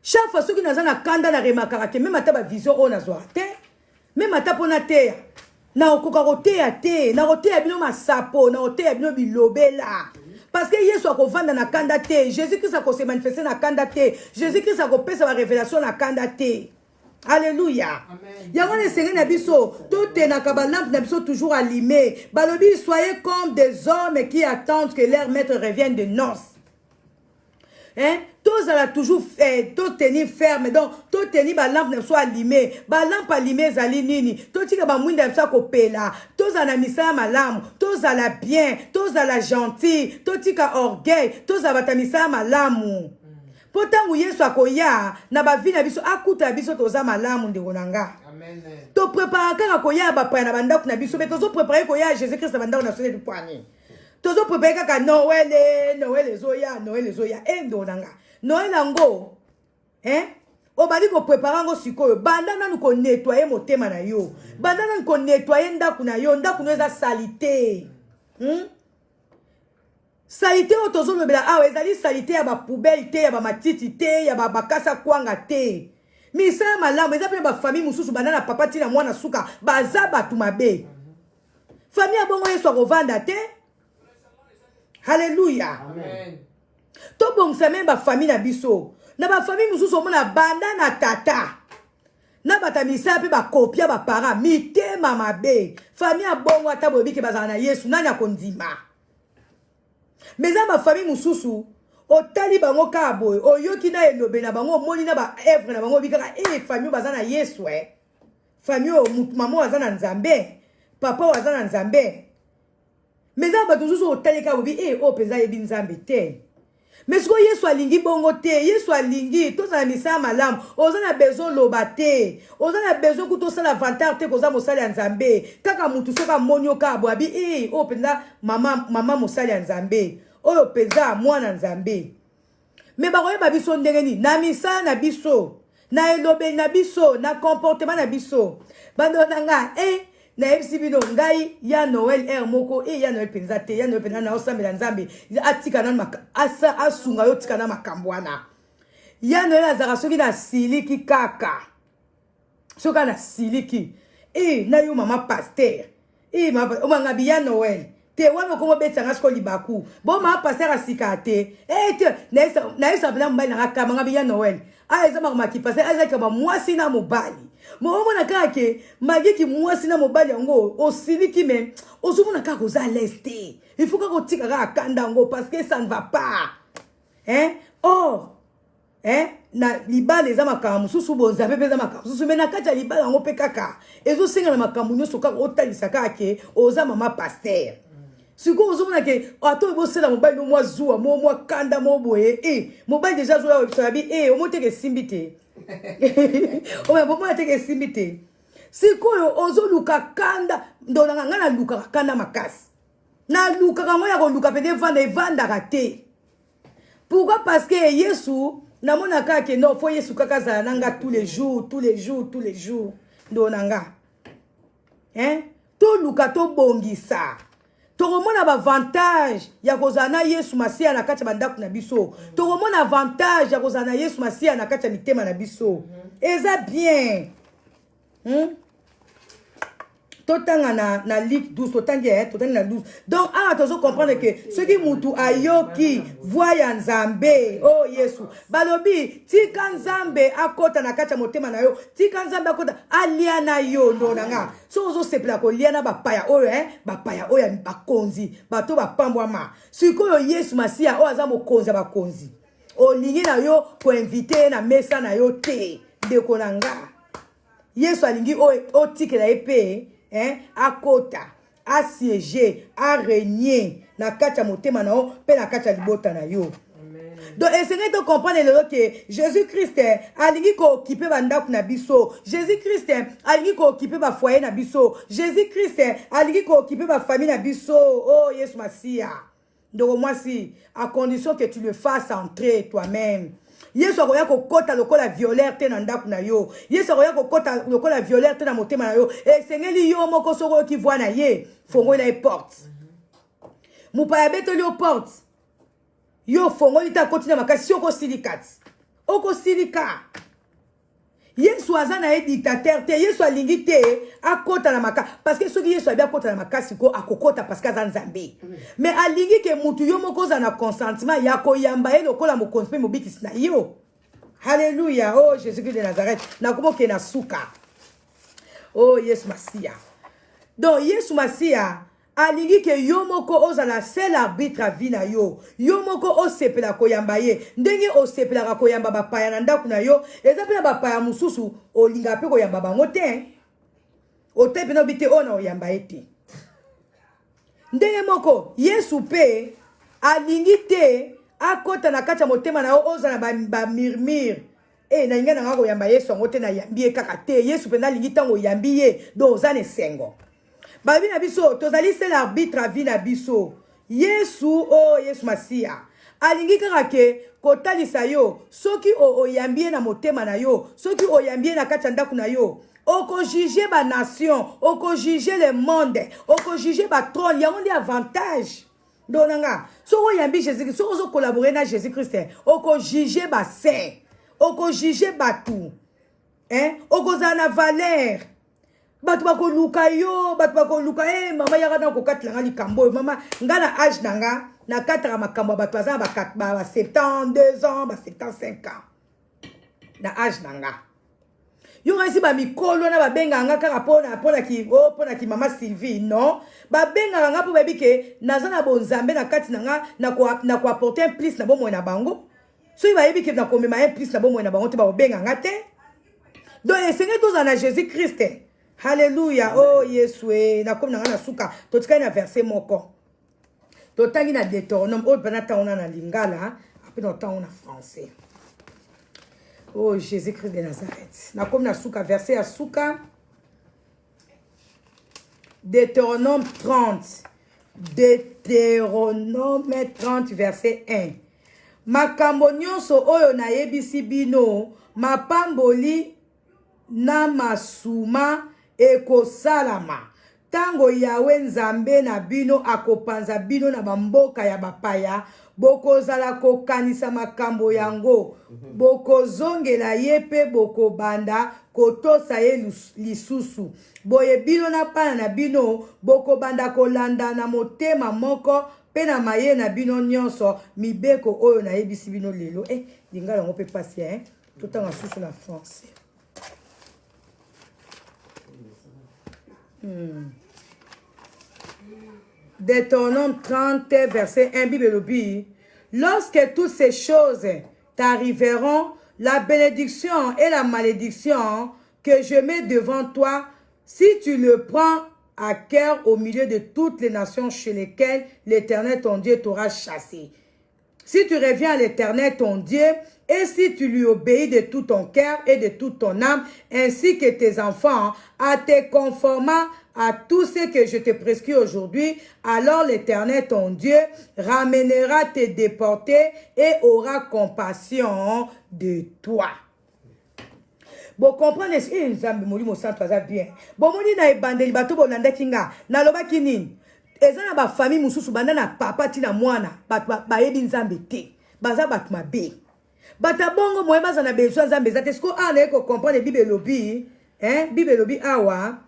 chaque fois soki naza na kanda na remarkaka te même ata ba vision o na zwa te même ata pona te na okoka koteya te na koteya bino masapo na koteya bino bilobela. Parce que Yesu a kovanda na kanda te, Jésus-Christ a se manifesté na kanda te, Jésus-Christ a kopesa la révélation na kanda te. Alléluia. Yango ne senge na biso, tout est na kabalampe na biso toujours allumé. Balobi, soyez comme des hommes qui attendent que leur maître revienne de noces. Hein? Tous allons toujours tout tenir ferme, donc tout tenir ba lampe ne soit allumée, ba lampe allumée zali nini, tout tika ba mwinda msa kopela, tous à la misa malamu, tous à la bien, tous à la gentil, tout tika orgueil, tous à batamisa malamu. Pourtant Yesu akoya na ba vie na biso akuta biso toza malamu ndeko nanga. Amen. To prépare kaka koya ba pa na banda na biso, mais tozo préparer koya Jésus Christ banda na sonné du poignet. Tozo préparer kaka Noël zoya, endo nanga. Noël nango, obali ko préparer ngo sikoyo, banda nanu ko nettoyer motema na yo. Banda nanu ko nettoyer ndaku na yo, ndaku no eza salité. Salité o tozo lobela awa ezali salité ya ba poubelle te, ya ba matiti te, ya ba bakasa kwanga te. Misa malamu eza pe ba famille mususu banda na papa tina mwana suka, baza batu mabe. Famille abongo Yesu akovanda te. Alléluia. Amen. To bongisa même ba famille na biso. Na ba famille mususu mona banda na tata. Na batamisa pe ba kopia ba para mitema mabe. Famille abongo ata bobi ke bazana na Yesu nani akondima. Mais za ba famille mususu otali bango kaboy oyoki na elobe na bango moni na ba œuvre na bango bikaka famille bazana na Yesu famille maman bazana nzambe papa bazana nzambe. Mais ça va toujours au téléka obi peza yebi nzambe te. Mais ce que Yesu alingi bongo te, Yesu alingi to za misa malam, ozana besoin loba te. Ozana besoin kuto sala vantar te koza mosali ya nzambe. Kaka mutu soka monyo ka bo abi peza mama mosali ya nzambe. Oyo peza mwana nzambe. Mais ba koyeba biso ndenge ni na misa na biso, na elobe na biso, na comportement na biso. Bando nanga na ebisibino ngai ya Noël moko ya Noël penzate ya Noël penana osambela nzambe atika na asa asunga yo tika na makambwana ya Noël azara soki na siliki kaka soka na siliki na yo mama pasteur mama ya Noël te wana komo betanga sko libaku bo mama pasteur asikate na isa bla mbali na kama ya Noël eza maki pasteur eza kama mwasi na mobali. Mona kake magiki mwasi na mobali yango osiliki me ozomona kaka oza leste il faut que tika ka kanda yango parce que ça ne va pas na libala eza makambo mosusu bonzambe mpe eza makambo mosusu me na kati ya libala yango mpe kaka ezosenga na makambo nyonso kaka otalisa kaka ke oza mama paster sikoyo ozomona ke ato bosala mobali no mwa zuwa mwa kanda mo boye mobali deja zuwa oyebisabi omoteke esimbi te omona teke esimbi te sikoyo ozoluka kanda ndonanga ngai nalukaka kanda makasi nalukaka ngo ya koluka pende evandaka te pourquoi parce que yesu namona kaka ke non fo yesu kaka azala nanga tous les jours ndonanga toluka tobongisa tokomona bavantage ya kozala na yesu masiya na kati ya bandako na biso tokomona avantage ya kozala na yesu masiya na kati ya mitema na biso eza bien totanga na lik 12 totangi na 12 donc awa tozo comprendre que soki mutu ayoki voix ya nzambe oh yesu balobi tika nzambe akota na kati ya motema na yo tika nzambe akota alia na yo ndonanga so ozosepela kolia na bapaya oyo bapaya oyo ya bakonzi bato bapambwama sikoyo yesu masiya oyo aza mokonzi ya bakonzi olingi na yo koinvite na mesa na yo te ndeko na nga yesu alingi otikela ye mpe akota asiéger arégner na kati ya motema na yo mpe na kati ya libota na yo. Donc essayez de comprendre que Jésus-Christ alingi ko occuper bandako na biso, Jésus-Christ alingi ko occuper ba foyer na biso, Jésus-Christ alingi ko occuper ba famille na biso. Oh Yesu Masiya. Donc moi si à condition que tu le fasses entrer toi-même. Yesu akoya kokota lokola violeur te na ndako na yo. Yesu akoya kokota lokola violeur te na motema na yo. E sengeli yo moko soko ki voit na ye, fongo na porte. Mupaya beto li porte. Yo fongo li ta continue makasi oko silikati. Oko silika. Yesu aza na ye dictateur te, Yesu alingi te akota na makasi parce que soki Yesu abia akota na makasi ko akokota parce que aza nzambe. Mais alingi ke mutu yo moko za na consentiment ya koyamba ye lokola mokonzi pe mobikisi na yo. Alléluia. Oh Jésus-Christ de Nazareth. Na komo ke na suka. Oh Yesu Masiya. Donc Yesu Masiya alingi ke yo moko ozala seul arbitre à vie na yo. Yo moko osepela koyamba ye. Ndenge osepela koyamba bapaya na ndako na yo. Eza pe bapaya mususu olinga pe koyamba bango te. Ote pe no bite ona oyamba ete. Ndenge moko Yesu pe alingi te akota na kati ya motema na yo ozala ba murmure. Na inga na ngako yamba Yesu ngote na yambie kaka te. Yesu pe na lingi tango yambiye do ozane sengo. Babi na biso tozali c'est l'arbitre à vie na biso. Yesu oh Yesu Masiya. Alingi kaka ke kotalisa yo soki oyambie na motema na yo, soki oyambie na kati ya ndako na yo. Oko juger ba nation, oko juger le monde, oko juger ba trône, yango ndi avantage. Donanga, soko yambi Jésus-Christ, soko zo collaborer na Jésus-Christ, oko juger ba saint, oko juger ba tout. Oko za na valeur. Batu bako luka yo, batu bako luka mama yaka na ko katla likambo, mama ngana âge nanga na katara makambo batu aza ba 72 ans, ba 75 ans. Na âge nanga. Yo ngasi ba mikolo na ba benga nga kaka pona ki mama Sylvie, non? Ba benga nga po babike naza na bonzambe na kati nanga na ko apporter un plus na bomo na bango. So iba yebike na ko mema un plus na bomo na bango te ba benga nga te. Donc Seigneur tous na Jésus-Christ. Alléluia. Oh Yesu na comme na suka totika na verset moko. Totangi na Deutéronome o banata ona na lingala, après na temps na français. Oh Jésus-Christ de Nazareth. Na comme na suka verset ya suka. Deutéronome 30. Deutéronome 30 verset 1. Makambo nyonso oyo na yebisi bino mapamboli na masuma ekosalama tango Yawe Nzambe na bino akopanza bino na bamboka ya bapaya bokozala kokanisa makambo yango bokozongela ye pe bokobanda kotosa ye lisusu boye bino na pana na bino bokobanda kolanda na motema moko pe na maye na bino nyonso mibeko oyo na yebisi bino lelo lingala ngo pe pasi totanga susu na français. Deutéronome 30 verset 1 Bible. Lorsque toutes ces choses t'arriveront, la bénédiction et la malédiction que je mets devant toi, si tu le prends à cœur au milieu de toutes les nations chez lesquelles l'Éternel ton Dieu t'aura chassé. Si tu reviens à l'Éternel ton Dieu, et si tu lui obéis de tout ton cœur et de toute ton âme, ainsi que tes enfants, à te conformant à tout ce que je te prescris aujourd'hui, alors l'Éternel ton Dieu ramènera tes déportés et aura compassion de toi. Bon, comprenez ce que nous avons bien. Bon, moni na ebandeli bato bolanda kinga, na loba kinin. Ezana ba famille mususu banda na papa tina mwana, ba yebi nzambe te. Baza bat mabe. Bata bongo moye baza na besoin nzambe za te. Est-ce qu'on a ko comprendre Bible lobby, hein? Bible lobby awa.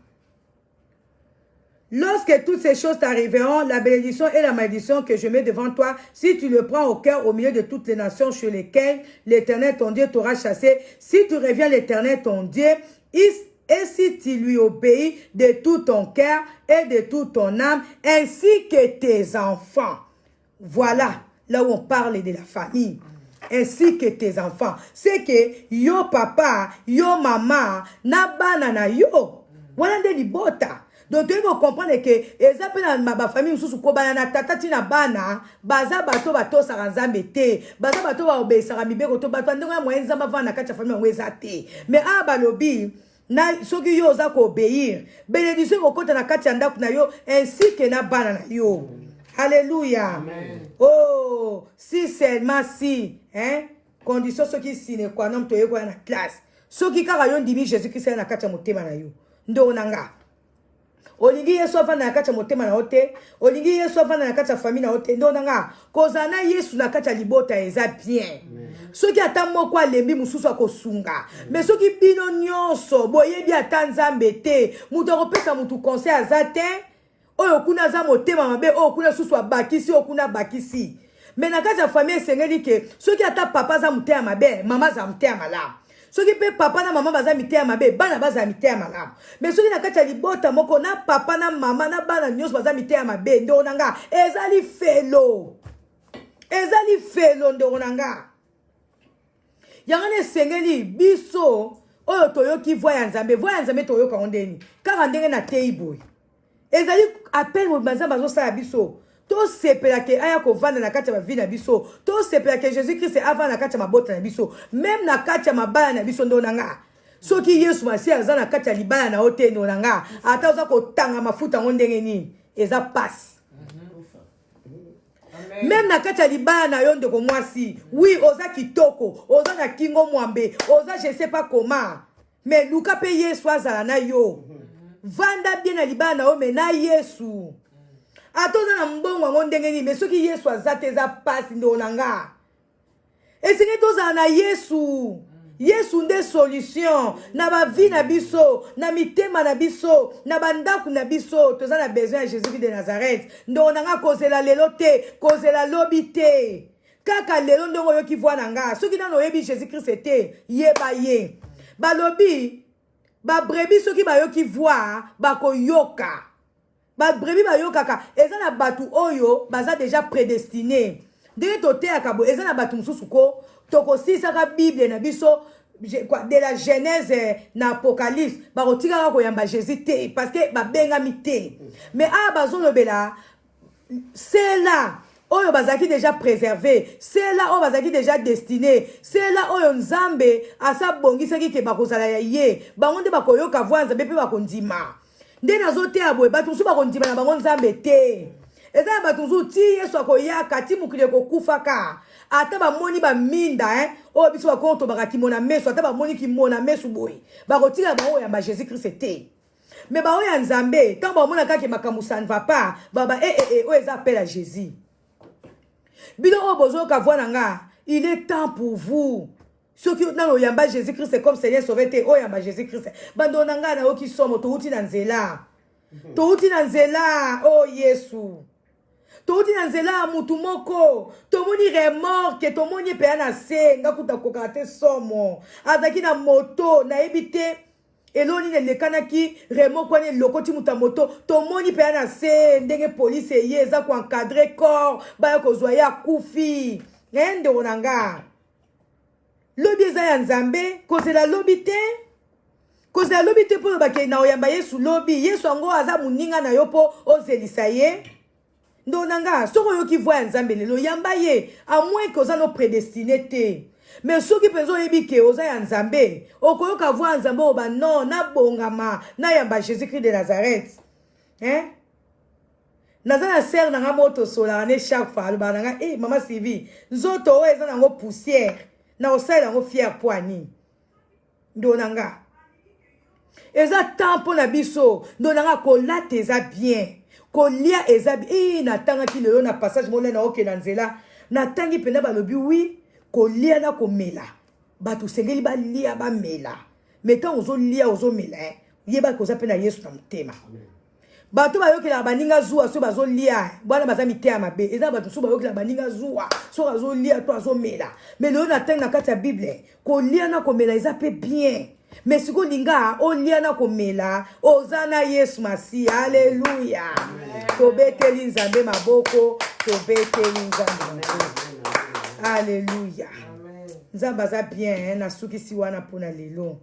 Lorsque toutes ces choses t'arriveront, la bénédiction et la malédiction que je mets devant toi, si tu le prends au cœur au milieu de toutes les nations sur lesquelles l'Éternel ton Dieu t'aura chassé, si tu reviens à l'Éternel ton Dieu, et si tu lui obéis de tout ton cœur et de toute ton âme, ainsi que tes enfants. Voilà, là où on parle de la famille. Ainsi que tes enfants. C'est que yo papa, yo maman, na bana na yo. Voilà de libota. Donc, tu vas comprendre que les appels ma famille sous kobana na tata tina bana, baza bato saranzambe te, baza bato ba obéissance mibeko to bato ndonga moyenza bava na kati famille ngweza te. Mais a balobi na soki yo za ko obéir, bénédiction ko kota na kati ndako na yo ainsi que na bana na yo. Alléluia. Amen. Oh, si seulement si, hein, condition ce qui sine quoi non to yeko na classe. Ce qui kaka yo ndimi Jésus-Christ na kati motema na yo. Ndo nanga. Olingi Yesu afana na kati motema na ote, olingi Yesu afana na kati famille na ote. Ndo nanga. Kozana Yesu na kati libota eza bien. Ce qui attend moko alembi mususu akosunga. Mais ce qui bino nyonso boyebi atanzambe te, muto kopesa mutu conseil azate. Oyo kuna za motema mabe, oyo kuna susu abakisi, oyo kuna bakisi. Mais na kati ya famille sengeli ke, soki ata papa za mutema mabe, mama za mutema malamu. Soki pe papa na mama baza mutema mabe, bana baza mutema malamu. Mais soki na kati ya libota moko na papa na mama na bana nyonso baza mutema mabe, ndo nanga ezali felo. Ezali felo ndo nanga. Yangane sengeli biso oyo toyoki voya nzambe toyoka ondeni. Kaka ndenge na teiboy. Ezali appel mo banzamba zo sa biso. To sepela ke aya ko vanda na kati ya vie na biso. To sepela ke Jésus-Christ avant na kati ya mabota na biso. Même na kati ya mabala na biso ndo nanga. Soki Yesu Masiya aza na kati ya libala na ote ndo nanga. Ata oza ko tanga mafuta ngondenge nini. Eza passe. Même na kati ya libala na yo ndeko mwasi. Oui, oza kitoko, oza na kingo mwambe, oza je sais pas comment. Mais luka pe Yesu azala na yo. Vanda bien na libala na yo me na Yesu. Atoza na mbongo ngo ndenge ni, mais soki Yesu azate za pasi ndo nanga. Esenge toza na Yesu. Yesu nde solution na ba vie na biso, na mitema na biso, na bandaku na biso, toza na besoin de Jésus de Nazareth. Ndo nanga kozela lelo te, kozela lobi te. Kaka lelo ndongo yo ki voa nanga. Soki na no yebi Jésus Christ te, yeba ye. Ba lobi ba brebi soki ba yo ki voa, ba ko yoka. Ba brebi ba yoka ka. Eza na batu oyo, baza déjà prédestiné. Dès to te akabo, eza na batu mususu ko, toko sisa ka Bible na biso, de la Genèse na Apocalypse, ba kotika ko yamba Jésus te, parce que ba benga mité. Mais a bazo lobela, c'est là. Oyo bazaki déjà préservé, c'est là oyo bazaki déjà destiné, c'est là oyo nzambe asa bongisaki ke bakozala ya ye, bango nde bakoyoka voix nzambe pe bakondima. Nde nazote abwe batu su bakondima na bango nzambe te. Eza batu su ti Yesu akoyaka ti mukile kokufaka. Ata ba moni ba minda oyo biso bakonto bakakimona meso, ata ba moni kimona meso boy. Bakotika bango ya ba Jésus Christ te. Mais ba oyo nzambe, tant ba mona kake makamusa ne va pas, baba oyo eza appel à Jésus. Bino obozo ka voix nanga, il est temps pour vous. Ceux qui ont yamba Jésus-Christ comme Seigneur sauveur te, oh yamba Jésus-Christ. Bando nanga na oki somo to uti na nzela. To uti na nzela, oh Yesu. To uti na nzela mutu moko. To moni remorque, to moni pe na se, ngakuta kokate somo. Azaki na moto na ebite. Eloni ne lekanaki remo kwane lokoti muta moto to moni pe na se ndenge police ye za ko encadrer corps ba ko zoya kufi ngende onanga Lobby eza ya nzambe, kozela lobby te. Kozela lobby te pour bakei na oyamba Yesu lobby. Yesu ango aza muninga na yo po ozelisa ye. Ndonanga, soko yo ki voya nzambe lelo yamba ye, à moins que oza no prédestiné te. Mais soki penzo yebi ke oza ya nzambe, okoyoka voya nzambe oba non, na bongama, na yamba Jésus-Christ de Nazareth. Hein? Nazana ser nanga moto sola ne chaque fois ba nanga mama Sylvie nzoto o eza nango poussière na osala nango fier poani ndonanga eza tempo na biso ndonanga ko late eza bien ko lia eza na tanga ki lelo na passage mole na okela nzela na tangi pena ba lobi oui ko lia na ko mela batu sengeli ba lia ba mela metant ozo lia ozo mela yeba ko za pena Yesu na mutema. Bato ba yokela baninga zuwa so bazo lia bwana bazami te amabe eza bato so ba yokela baninga zuwa so bazo lia to azo mela mais le na teng na kati ya Bible ko lia na ko mela eza pe bien mais siko linga o lia na ko mela ozana Yesu masi haleluya tobekeli nzambe maboko tobekeli nzambe haleluya nzambe za bien na suki si wana pona lelo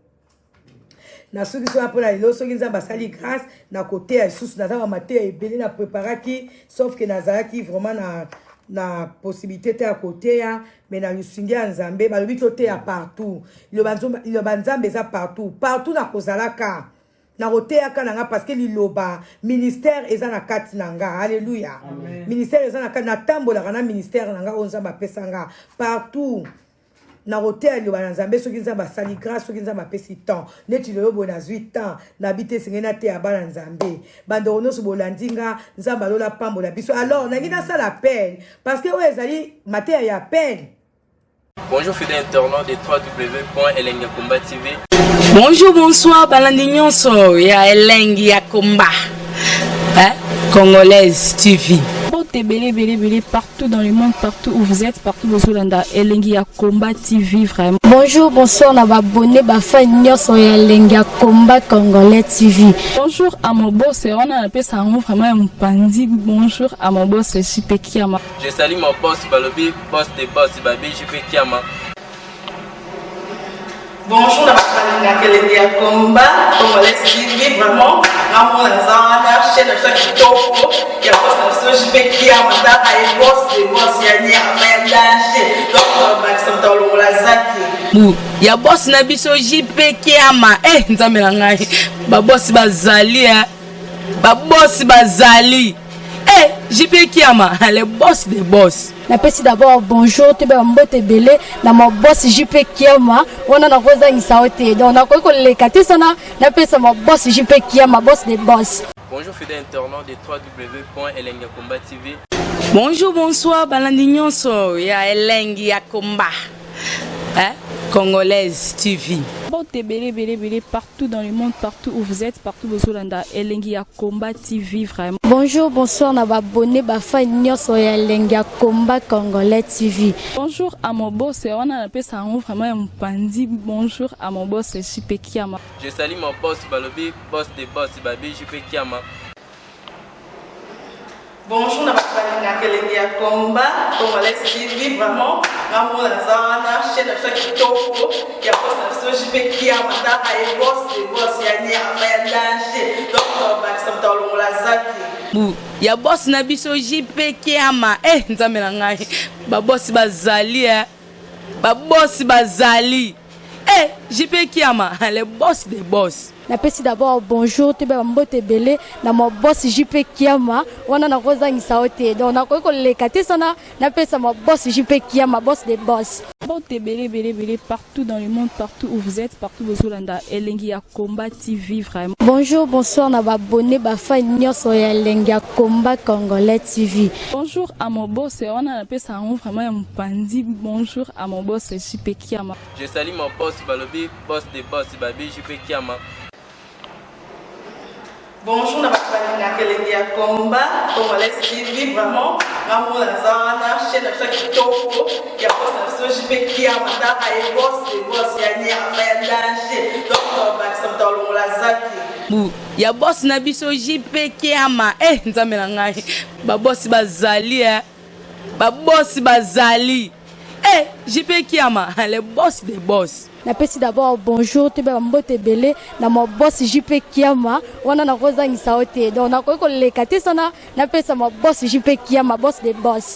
na soki so apola lelo soki nzamba sali grâce na côté ya sous na za maté ebele na préparaki sauf que nazalaki vraiment na possibilité te à côté ya mais na lusingi ya nzambe ba lobi to te ya partout le banzambe za partout na kozalaka na côté ya kananga parce que liloba ministère eza na kati nanga alléluia ministère eza na kati na tambola kana ministère nanga onzamba pesanga partout na hotel yo banzambe soki nzamba sali grâce soki nzamba pesi temps neti lo bo na 8 ans na bité singena te ya bana nzambe bando ono so bolandinga nzamba lola pambola biso alors na ngina ça l'appel parce que ezali matin ya appel. Bonjour fidèles internautes de www.elengiakomba TV. Bonjour, bonsoir, balandi nyonso ya Elengiakomba Congolaise TV. Belé partout dans le monde, partout où vous êtes, partout où vous êtes, Elengiakomba TV vraiment. Bonjour, bonsoir, on va abonner fan nyonso ya Elengiakomba Congolais TV. Bonjour à mon boss, on a appelé ça vraiment un pandi. Bonjour à mon boss, JP Kiama. Je salue mon boss Balobi, boss des boss Babi JP Kiama. Bonjour, na Elengiakomba Congolais TV vraiment. Ramon Lazana, chaîne de chaque topo, il y a pas de JP Kiama, et boss des boss, il y a un danger. Donc, Maxime Talon Lazaki. Il y a boss na biso JP Kiama. Nzambe na ngai. Ba boss bazali ba boss bazali. JP Kiama, le boss des boss. Napesi d'abord bonjour, te ba mbote belé na mo boss JP Kiama, wana na koza ngisaote. Donc na ko le katisana, napesa mo boss JP Kiama, boss des boss. Bonjour fidèles internautes de www.elengiakomba TV. Bonjour, bonsoir, balandi nyonso ya Elengiakomba Congolaise TV. Belé partout dans le monde, partout où vous êtes, partout où vous êtes, Elengiakomba TV vraiment. Bonjour, bonsoir, on va abonner fan nyonso ya Elengiakomba Congolais TV. Bonjour à mon boss, on a appelé ça vraiment un pandi. Bonjour à mon boss, JP Kiama. Je salue mon boss Balobi, boss des boss Babi JP Kiama. Bonjour, na Elengiakomba Congolais TV vraiment. Ramon Lazana, chaîne de chaque topo, il y a pas de JP Kiama, et boss des boss, il y a un danger. Donc, Maxime Talon Lazaki. Il y a boss na biso JP Kiama. Nzambe na ngai. Ba boss bazali ba boss bazali. JP Kiama, le boss des boss. Napesi d'abord bonjour, te ba mbote belé na mo boss JP Kiama, wana na koza ngisaote. Donc na ko le katisana, napesa mo boss JP Kiama, boss des boss. Belé partout dans le monde, partout où vous êtes, partout où vous êtes, Elengiakomba TV vraiment. Bonjour, bonsoir, on va abonner fan nyonso ya Elengiakomba Congolais TV. Bonjour à mon boss, on a appelé ça vraiment un pandi. Bonjour à mon boss, JP Kiama. Je salue mon boss Balobi, boss des boss Babi JP Kiama. Bonjour, na Elengiakomba Congolais TV vraiment. Ramon Lazana, chaîne de chaque topo, il y a pas de JP Kiama, et boss des boss, il y a un danger. Donc, Maxime Talon Lazaki. Il y a boss na biso JP Kiama. Nzambe na ngai. Ba boss bazali ba boss bazali. Eh, JP Kiama, le boss des boss. Napesi d'abord bonjour te ba mbote belé na mo boss JP Kiama wana na kozangisa ote donc na ko lekate sana napesa mo boss JP Kiama boss des boss.